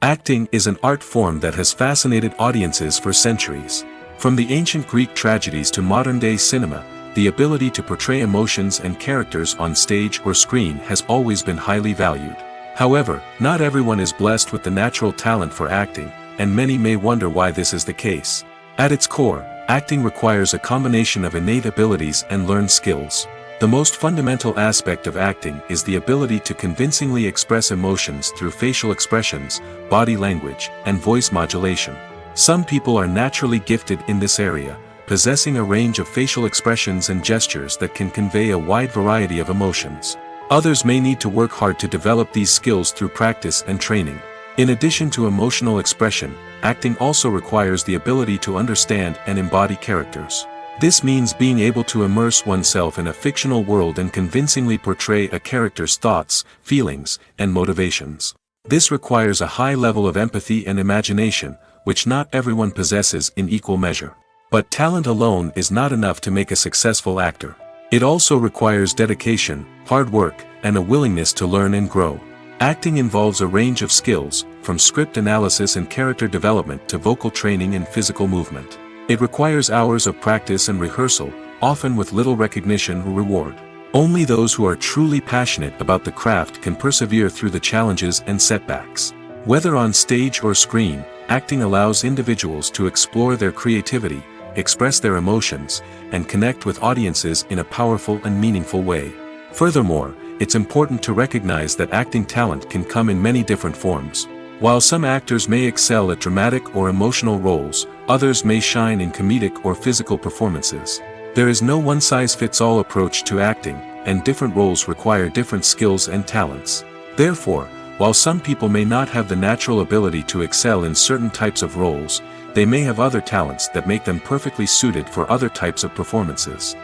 Acting is an art form that has fascinated audiences for centuries. From the ancient Greek tragedies to modern-day cinema, the ability to portray emotions and characters on stage or screen has always been highly valued. However, not everyone is blessed with the natural talent for acting, and many may wonder why this is the case. At its core, acting requires a combination of innate abilities and learned skills. The most fundamental aspect of acting is the ability to convincingly express emotions through facial expressions, body language, and voice modulation. Some people are naturally gifted in this area, possessing a range of facial expressions and gestures that can convey a wide variety of emotions. Others may need to work hard to develop these skills through practice and training. In addition to emotional expression, acting also requires the ability to understand and embody characters. This means being able to immerse oneself in a fictional world and convincingly portray a character's thoughts, feelings, and motivations. This requires a high level of empathy and imagination, which not everyone possesses in equal measure. But talent alone is not enough to make a successful actor. It also requires dedication, hard work, and a willingness to learn and grow. Acting involves a range of skills, from script analysis and character development to vocal training and physical movement. It requires hours of practice and rehearsal, often with little recognition or reward. Only those who are truly passionate about the craft can persevere through the challenges and setbacks. Whether on stage or screen, acting allows individuals to explore their creativity, express their emotions, and connect with audiences in a powerful and meaningful way. Furthermore, it's important to recognize that acting talent can come in many different forms. While some actors may excel at dramatic or emotional roles, others may shine in comedic or physical performances. There is no one-size-fits-all approach to acting, and different roles require different skills and talents. Therefore, while some people may not have the natural ability to excel in certain types of roles, they may have other talents that make them perfectly suited for other types of performances.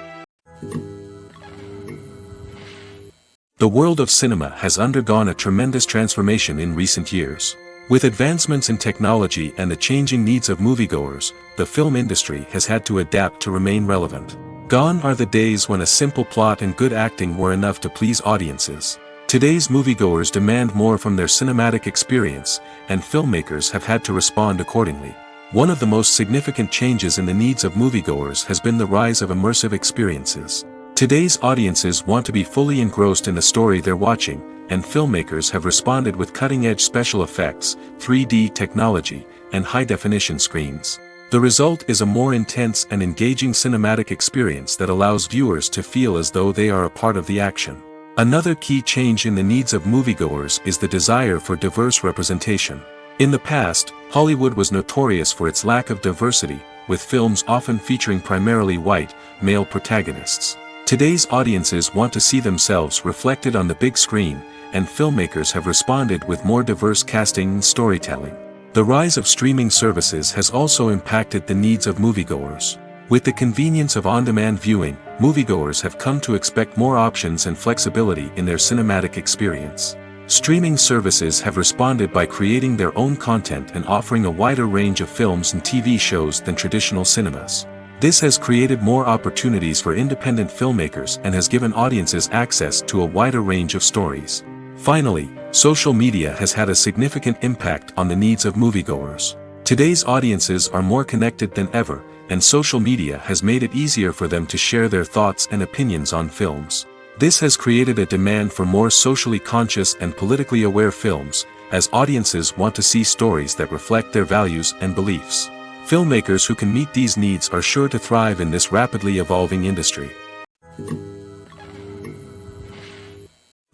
The world of cinema has undergone a tremendous transformation in recent years. With advancements in technology and the changing needs of moviegoers, the film industry has had to adapt to remain relevant. Gone are the days when a simple plot and good acting were enough to please audiences. Today's moviegoers demand more from their cinematic experience, and filmmakers have had to respond accordingly. One of the most significant changes in the needs of moviegoers has been the rise of immersive experiences. Today's audiences want to be fully engrossed in the story they're watching, and filmmakers have responded with cutting-edge special effects, 3D technology, and high-definition screens. The result is a more intense and engaging cinematic experience that allows viewers to feel as though they are a part of the action. Another key change in the needs of moviegoers is the desire for diverse representation. In the past, Hollywood was notorious for its lack of diversity, with films often featuring primarily white, male protagonists. Today's audiences want to see themselves reflected on the big screen, and filmmakers have responded with more diverse casting and storytelling. The rise of streaming services has also impacted the needs of moviegoers. With the convenience of on-demand viewing, moviegoers have come to expect more options and flexibility in their cinematic experience. Streaming services have responded by creating their own content and offering a wider range of films and TV shows than traditional cinemas. This has created more opportunities for independent filmmakers and has given audiences access to a wider range of stories. Finally, social media has had a significant impact on the needs of moviegoers. Today's audiences are more connected than ever, and social media has made it easier for them to share their thoughts and opinions on films. This has created a demand for more socially conscious and politically aware films, as audiences want to see stories that reflect their values and beliefs. Filmmakers who can meet these needs are sure to thrive in this rapidly evolving industry.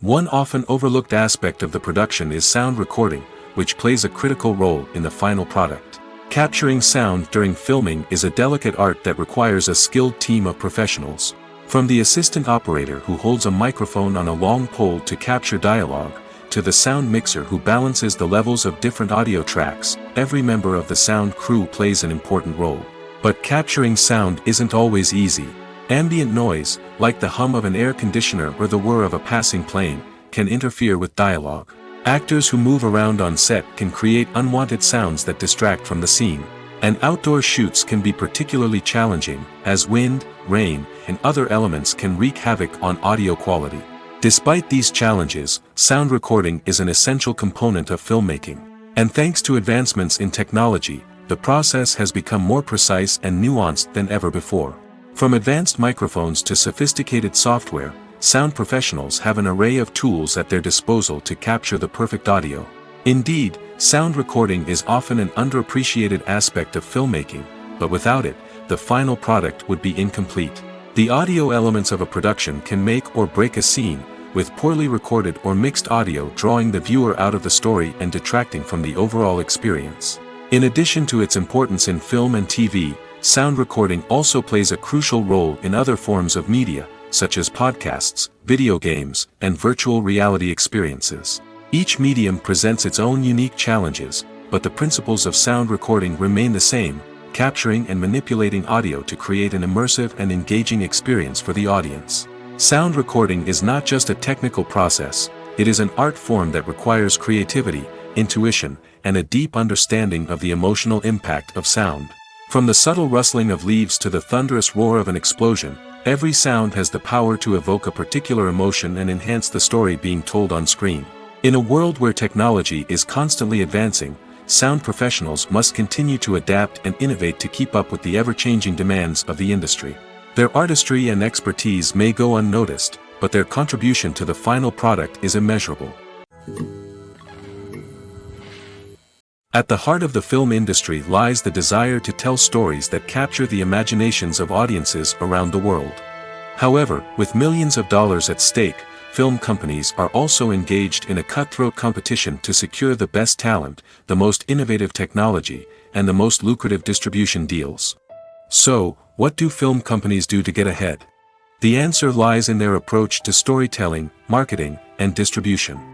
One often overlooked aspect of the production is sound recording, which plays a critical role in the final product. Capturing sound during filming is a delicate art that requires a skilled team of professionals. From the assistant operator who holds a microphone on a long pole to capture dialogue, to the sound mixer who balances the levels of different audio tracks, every member of the sound crew plays an important role. But capturing sound isn't always easy. Ambient noise, like the hum of an air conditioner or the whir of a passing plane, can interfere with dialogue. Actors who move around on set can create unwanted sounds that distract from the scene. And outdoor shoots can be particularly challenging, as wind, rain, and other elements can wreak havoc on audio quality. Despite these challenges, sound recording is an essential component of filmmaking. And thanks to advancements in technology, the process has become more precise and nuanced than ever before. From advanced microphones to sophisticated software, sound professionals have an array of tools at their disposal to capture the perfect audio. Indeed, sound recording is often an underappreciated aspect of filmmaking, but without it, the final product would be incomplete. The audio elements of a production can make or break a scene, with poorly recorded or mixed audio drawing the viewer out of the story and detracting from the overall experience. In addition to its importance in film and TV, sound recording also plays a crucial role in other forms of media, such as podcasts, video games, and virtual reality experiences. Each medium presents its own unique challenges, but the principles of sound recording remain the same, capturing and manipulating audio to create an immersive and engaging experience for the audience. Sound recording is not just a technical process, it is an art form that requires creativity, intuition, and a deep understanding of the emotional impact of sound. From the subtle rustling of leaves to the thunderous roar of an explosion, every sound has the power to evoke a particular emotion and enhance the story being told on screen. In a world where technology is constantly advancing, sound professionals must continue to adapt and innovate to keep up with the ever-changing demands of the industry. Their artistry and expertise may go unnoticed, but their contribution to the final product is immeasurable. At the heart of the film industry lies the desire to tell stories that capture the imaginations of audiences around the world. However, with millions of dollars at stake, film companies are also engaged in a cutthroat competition to secure the best talent, the most innovative technology, and the most lucrative distribution deals. So, what do film companies do to get ahead? The answer lies in their approach to storytelling, marketing, and distribution.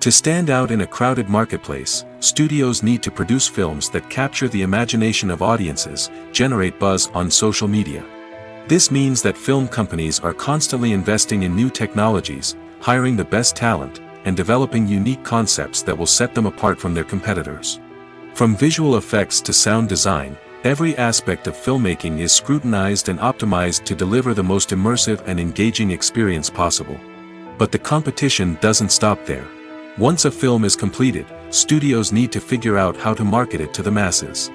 To stand out in a crowded marketplace, studios need to produce films that capture the imagination of audiences, generate buzz on social media. This means that film companies are constantly investing in new technologies, hiring the best talent, and developing unique concepts that will set them apart from their competitors. From visual effects to sound design, every aspect of filmmaking is scrutinized and optimized to deliver the most immersive and engaging experience possible. But the competition doesn't stop there. Once a film is completed, studios need to figure out how to market it to the masses.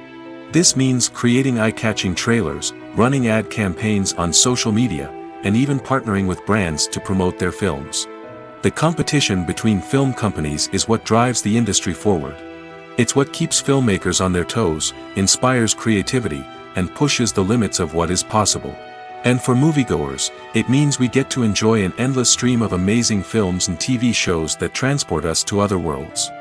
This means creating eye-catching trailers, running ad campaigns on social media, and even partnering with brands to promote their films. The competition between film companies is what drives the industry forward. It's what keeps filmmakers on their toes, inspires creativity, and pushes the limits of what is possible. And for moviegoers, it means we get to enjoy an endless stream of amazing films and TV shows that transport us to other worlds.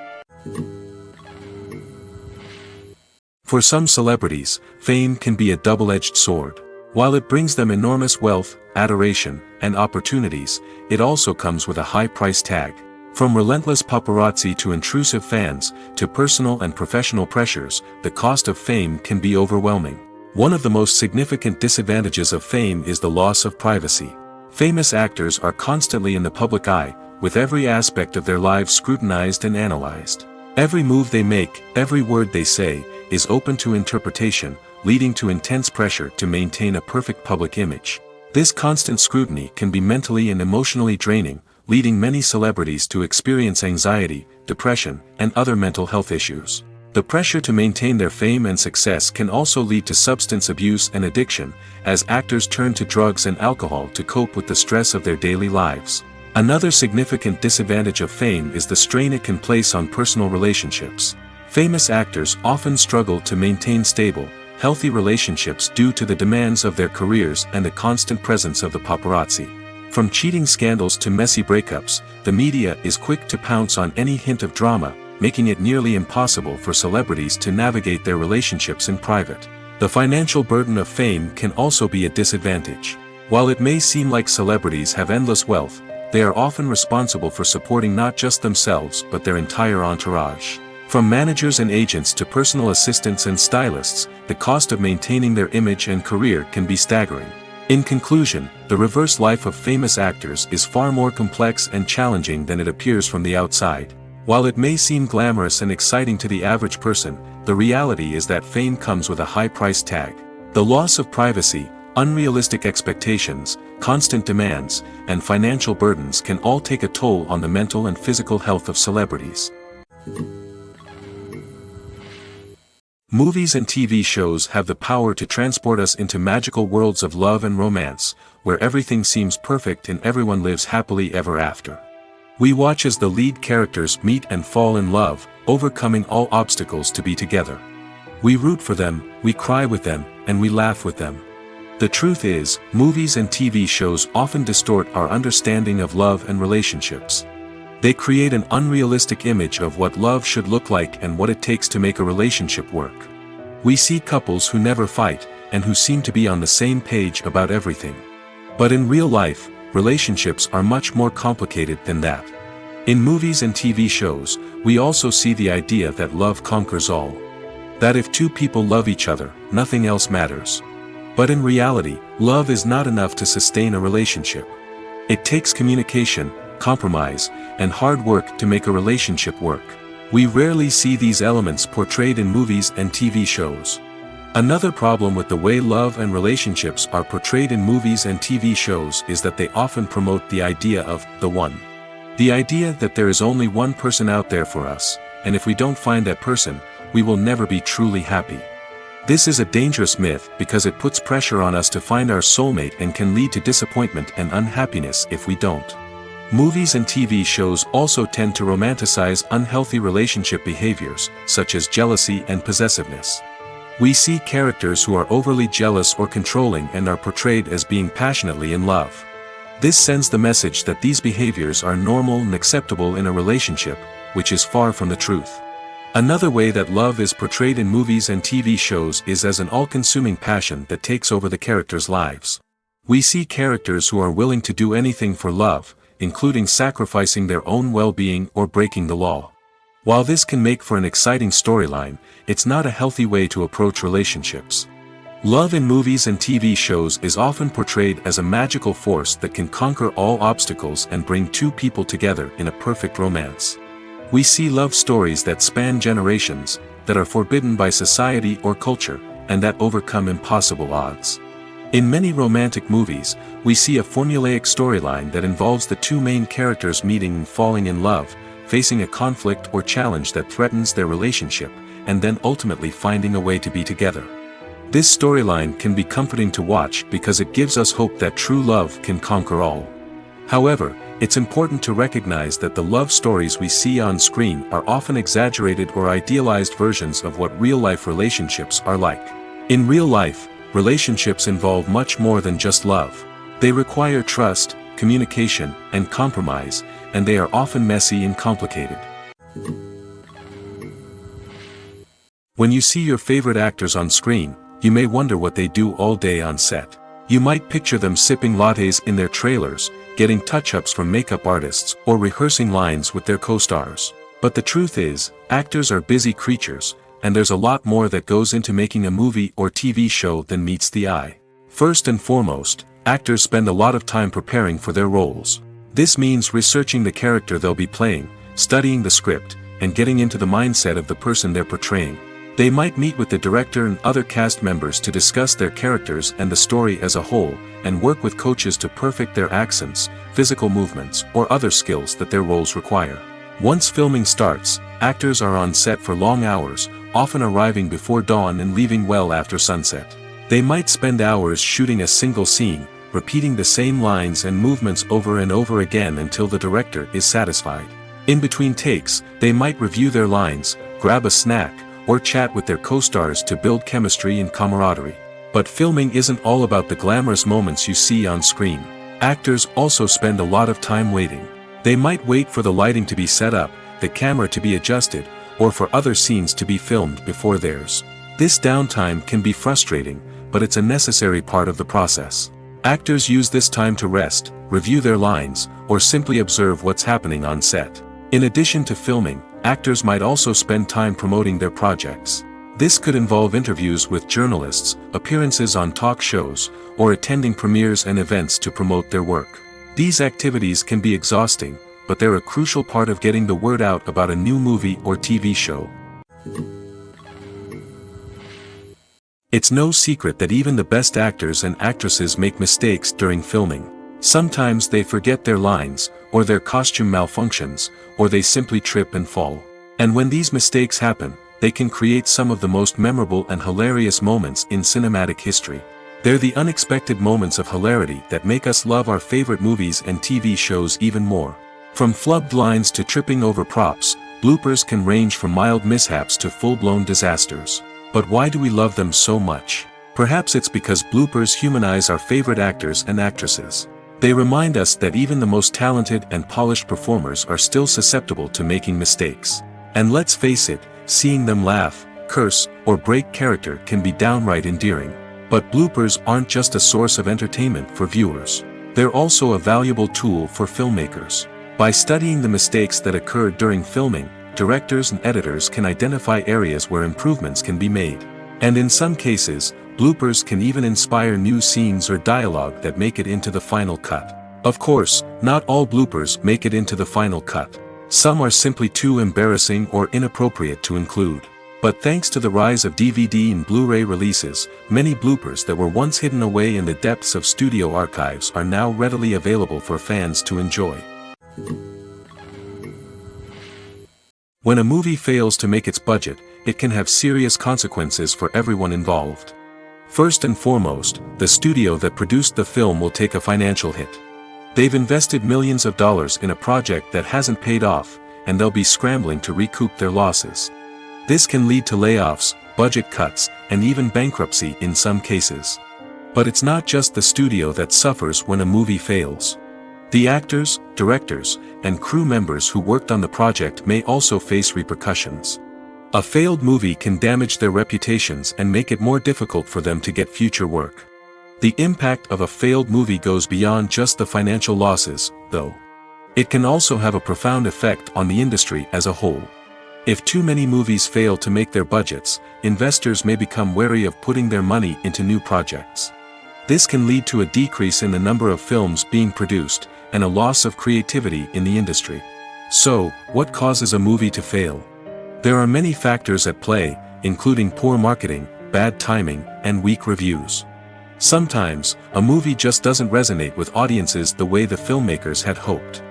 For some celebrities, fame can be a double-edged sword. While it brings them enormous wealth, adoration, and opportunities, it also comes with a high price tag. From relentless paparazzi to intrusive fans, to personal and professional pressures, the cost of fame can be overwhelming. One of the most significant disadvantages of fame is the loss of privacy. Famous actors are constantly in the public eye, with every aspect of their lives scrutinized and analyzed. Every move they make, every word they say, is open to interpretation, leading to intense pressure to maintain a perfect public image. This constant scrutiny can be mentally and emotionally draining, leading many celebrities to experience anxiety, depression, and other mental health issues. The pressure to maintain their fame and success can also lead to substance abuse and addiction, as actors turn to drugs and alcohol to cope with the stress of their daily lives. Another significant disadvantage of fame is the strain it can place on personal relationships. Famous actors often struggle to maintain stable, healthy relationships due to the demands of their careers and the constant presence of the paparazzi. From cheating scandals to messy breakups, the media is quick to pounce on any hint of drama, making it nearly impossible for celebrities to navigate their relationships in private. The financial burden of fame can also be a disadvantage. While it may seem like celebrities have endless wealth, they are often responsible for supporting not just themselves but their entire entourage. From managers and agents to personal assistants and stylists, the cost of maintaining their image and career can be staggering. In conclusion, the reverse life of famous actors is far more complex and challenging than it appears from the outside. While it may seem glamorous and exciting to the average person, the reality is that fame comes with a high price tag. The loss of privacy, unrealistic expectations, constant demands, and financial burdens can all take a toll on the mental and physical health of celebrities. Movies and TV shows have the power to transport us into magical worlds of love and romance, where everything seems perfect and everyone lives happily ever after. We watch as the lead characters meet and fall in love, overcoming all obstacles to be together. We root for them, we cry with them, and we laugh with them. The truth is, movies and TV shows often distort our understanding of love and relationships. They create an unrealistic image of what love should look like and what it takes to make a relationship work. We see couples who never fight, and who seem to be on the same page about everything. But in real life, relationships are much more complicated than that. In movies and TV shows, we also see the idea that love conquers all. That if two people love each other, nothing else matters. But in reality, love is not enough to sustain a relationship. It takes communication, compromise, and hard work to make a relationship work. We rarely see these elements portrayed in movies and TV shows. Another problem with the way love and relationships are portrayed in movies and TV shows is that they often promote the idea of the one. The idea that there is only one person out there for us, and if we don't find that person, we will never be truly happy. This is a dangerous myth because it puts pressure on us to find our soulmate and can lead to disappointment and unhappiness if we don't. Movies and TV shows also tend to romanticize unhealthy relationship behaviors, such as jealousy and possessiveness. We see characters who are overly jealous or controlling and are portrayed as being passionately in love. This sends the message that these behaviors are normal and acceptable in a relationship, which is far from the truth. Another way that love is portrayed in movies and TV shows is as an all-consuming passion that takes over the characters' lives. We see characters who are willing to do anything for love, including sacrificing their own well-being or breaking the law. While this can make for an exciting storyline, it's not a healthy way to approach relationships. Love in movies and TV shows is often portrayed as a magical force that can conquer all obstacles and bring two people together in a perfect romance. We see love stories that span generations, that are forbidden by society or culture, and that overcome impossible odds. In many romantic movies, we see a formulaic storyline that involves the two main characters meeting and falling in love, facing a conflict or challenge that threatens their relationship, and then ultimately finding a way to be together. This storyline can be comforting to watch because it gives us hope that true love can conquer all. However, it's important to recognize that the love stories we see on screen are often exaggerated or idealized versions of what real-life relationships are like. In real life, relationships involve much more than just love. They require trust, communication, and compromise, and they are often messy and complicated. When you see your favorite actors on screen, you may wonder what they do all day on set. You might picture them sipping lattes in their trailers, getting touch-ups from makeup artists, or rehearsing lines with their co-stars. But the truth is, actors are busy creatures, and there's a lot more that goes into making a movie or TV show than meets the eye. First and foremost, actors spend a lot of time preparing for their roles. This means researching the character they'll be playing, studying the script, and getting into the mindset of the person they're portraying. They might meet with the director and other cast members to discuss their characters and the story as a whole, and work with coaches to perfect their accents, physical movements, or other skills that their roles require. Once filming starts, actors are on set for long hours, often arriving before dawn and leaving well after sunset. They might spend hours shooting a single scene, repeating the same lines and movements over and over again until the director is satisfied. In between takes, they might review their lines, grab a snack, or chat with their co-stars to build chemistry and camaraderie. But filming isn't all about the glamorous moments you see on screen. Actors also spend a lot of time waiting. They might wait for the lighting to be set up, the camera to be adjusted, or for other scenes to be filmed before theirs. This downtime can be frustrating, but it's a necessary part of the process. Actors use this time to rest, review their lines, or simply observe what's happening on set. In addition to filming, actors might also spend time promoting their projects. This could involve interviews with journalists, appearances on talk shows, or attending premieres and events to promote their work. These activities can be exhausting, but they're a crucial part of getting the word out about a new movie or TV show. It's no secret that even the best actors and actresses make mistakes during filming. Sometimes they forget their lines, or their costume malfunctions, or they simply trip and fall. And when these mistakes happen, they can create some of the most memorable and hilarious moments in cinematic history. They're the unexpected moments of hilarity that make us love our favorite movies and TV shows even more. From flubbed lines to tripping over props, bloopers can range from mild mishaps to full-blown disasters. But why do we love them so much? Perhaps it's because bloopers humanize our favorite actors and actresses. They remind us that even the most talented and polished performers are still susceptible to making mistakes. And let's face it, seeing them laugh, curse, or break character can be downright endearing. But bloopers aren't just a source of entertainment for viewers. They're also a valuable tool for filmmakers. By studying the mistakes that occurred during filming, directors and editors can identify areas where improvements can be made. And in some cases, bloopers can even inspire new scenes or dialogue that make it into the final cut. Of course, not all bloopers make it into the final cut. Some are simply too embarrassing or inappropriate to include. But thanks to the rise of DVD and Blu-ray releases, many bloopers that were once hidden away in the depths of studio archives are now readily available for fans to enjoy. When a movie fails to make its budget, it can have serious consequences for everyone involved. First and foremost, the studio that produced the film will take a financial hit. They've invested millions of dollars in a project that hasn't paid off, and they'll be scrambling to recoup their losses. This can lead to layoffs, budget cuts, and even bankruptcy in some cases. But it's not just the studio that suffers when a movie fails. The actors, directors, and crew members who worked on the project may also face repercussions. A failed movie can damage their reputations and make it more difficult for them to get future work. The impact of a failed movie goes beyond just the financial losses, though. It can also have a profound effect on the industry as a whole. If too many movies fail to make their budgets, investors may become wary of putting their money into new projects. This can lead to a decrease in the number of films being produced, and a loss of creativity in the industry. So, what causes a movie to fail? There are many factors at play, including poor marketing, bad timing, and weak reviews. Sometimes, a movie just doesn't resonate with audiences the way the filmmakers had hoped.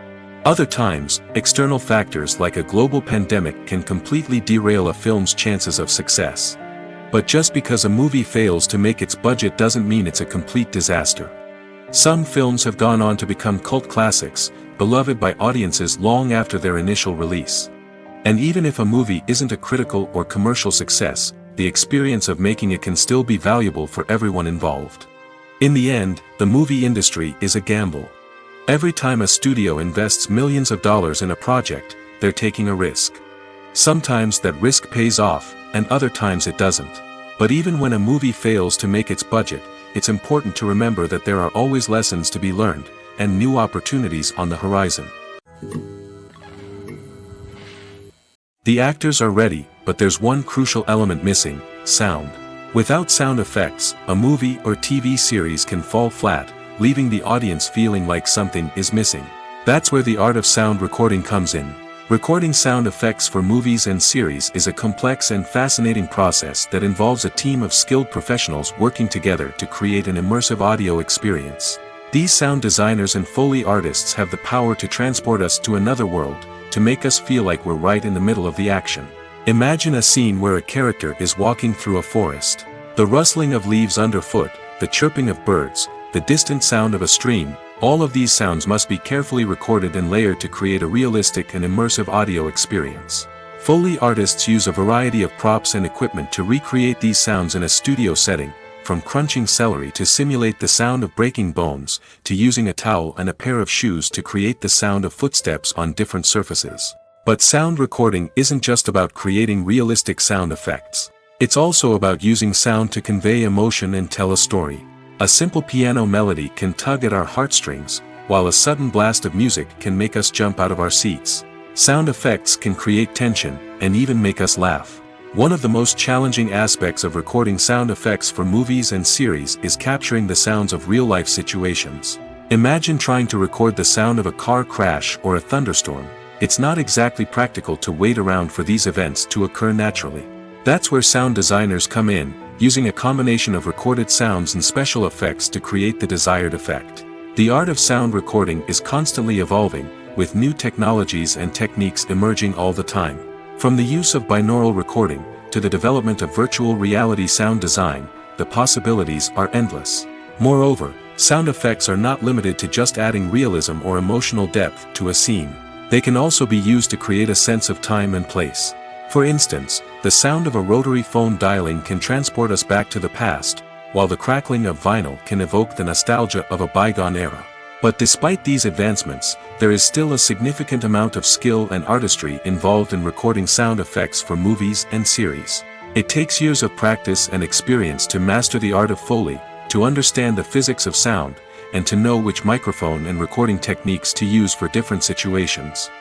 Other times, external factors like a global pandemic can completely derail a film's chances of success. But just because a movie fails to make its budget doesn't mean it's a complete disaster. Some films have gone on to become cult classics, beloved by audiences long after their initial release. And even if a movie isn't a critical or commercial success, the experience of making it can still be valuable for everyone involved. In the end, the movie industry is a gamble. Every time a studio invests millions of dollars in a project, they're taking a risk. Sometimes that risk pays off, and other times it doesn't. But even when a movie fails to make its budget, it's important to remember that there are always lessons to be learned, and new opportunities on the horizon. The actors are ready, but there's one crucial element missing: sound. Without sound effects, a movie or TV series can fall flat, leaving the audience feeling like something is missing. That's where the art of sound recording comes in. Recording sound effects for movies and series is a complex and fascinating process that involves a team of skilled professionals working together to create an immersive audio experience. These sound designers and Foley artists have the power to transport us to another world, to make us feel like we're right in the middle of the action. Imagine a scene where a character is walking through a forest. The rustling of leaves underfoot, the chirping of birds, the distant sound of a stream, all of these sounds must be carefully recorded and layered to create a realistic and immersive audio experience. Foley artists use a variety of props and equipment to recreate these sounds in a studio setting, from crunching celery to simulate the sound of breaking bones, to using a towel and a pair of shoes to create the sound of footsteps on different surfaces. But sound recording isn't just about creating realistic sound effects. It's also about using sound to convey emotion and tell a story. A simple piano melody can tug at our heartstrings, while a sudden blast of music can make us jump out of our seats. Sound effects can create tension, and even make us laugh. One of the most challenging aspects of recording sound effects for movies and series is capturing the sounds of real-life situations. Imagine trying to record the sound of a car crash or a thunderstorm. It's not exactly practical to wait around for these events to occur naturally. That's where sound designers come in, using a combination of recorded sounds and special effects to create the desired effect. The art of sound recording is constantly evolving, with new technologies and techniques emerging all the time. From the use of binaural recording, to the development of virtual reality sound design, the possibilities are endless. Moreover, sound effects are not limited to just adding realism or emotional depth to a scene. They can also be used to create a sense of time and place. For instance, the sound of a rotary phone dialing can transport us back to the past, while the crackling of vinyl can evoke the nostalgia of a bygone era. But despite these advancements, there is still a significant amount of skill and artistry involved in recording sound effects for movies and series. It takes years of practice and experience to master the art of Foley, to understand the physics of sound, and to know which microphone and recording techniques to use for different situations.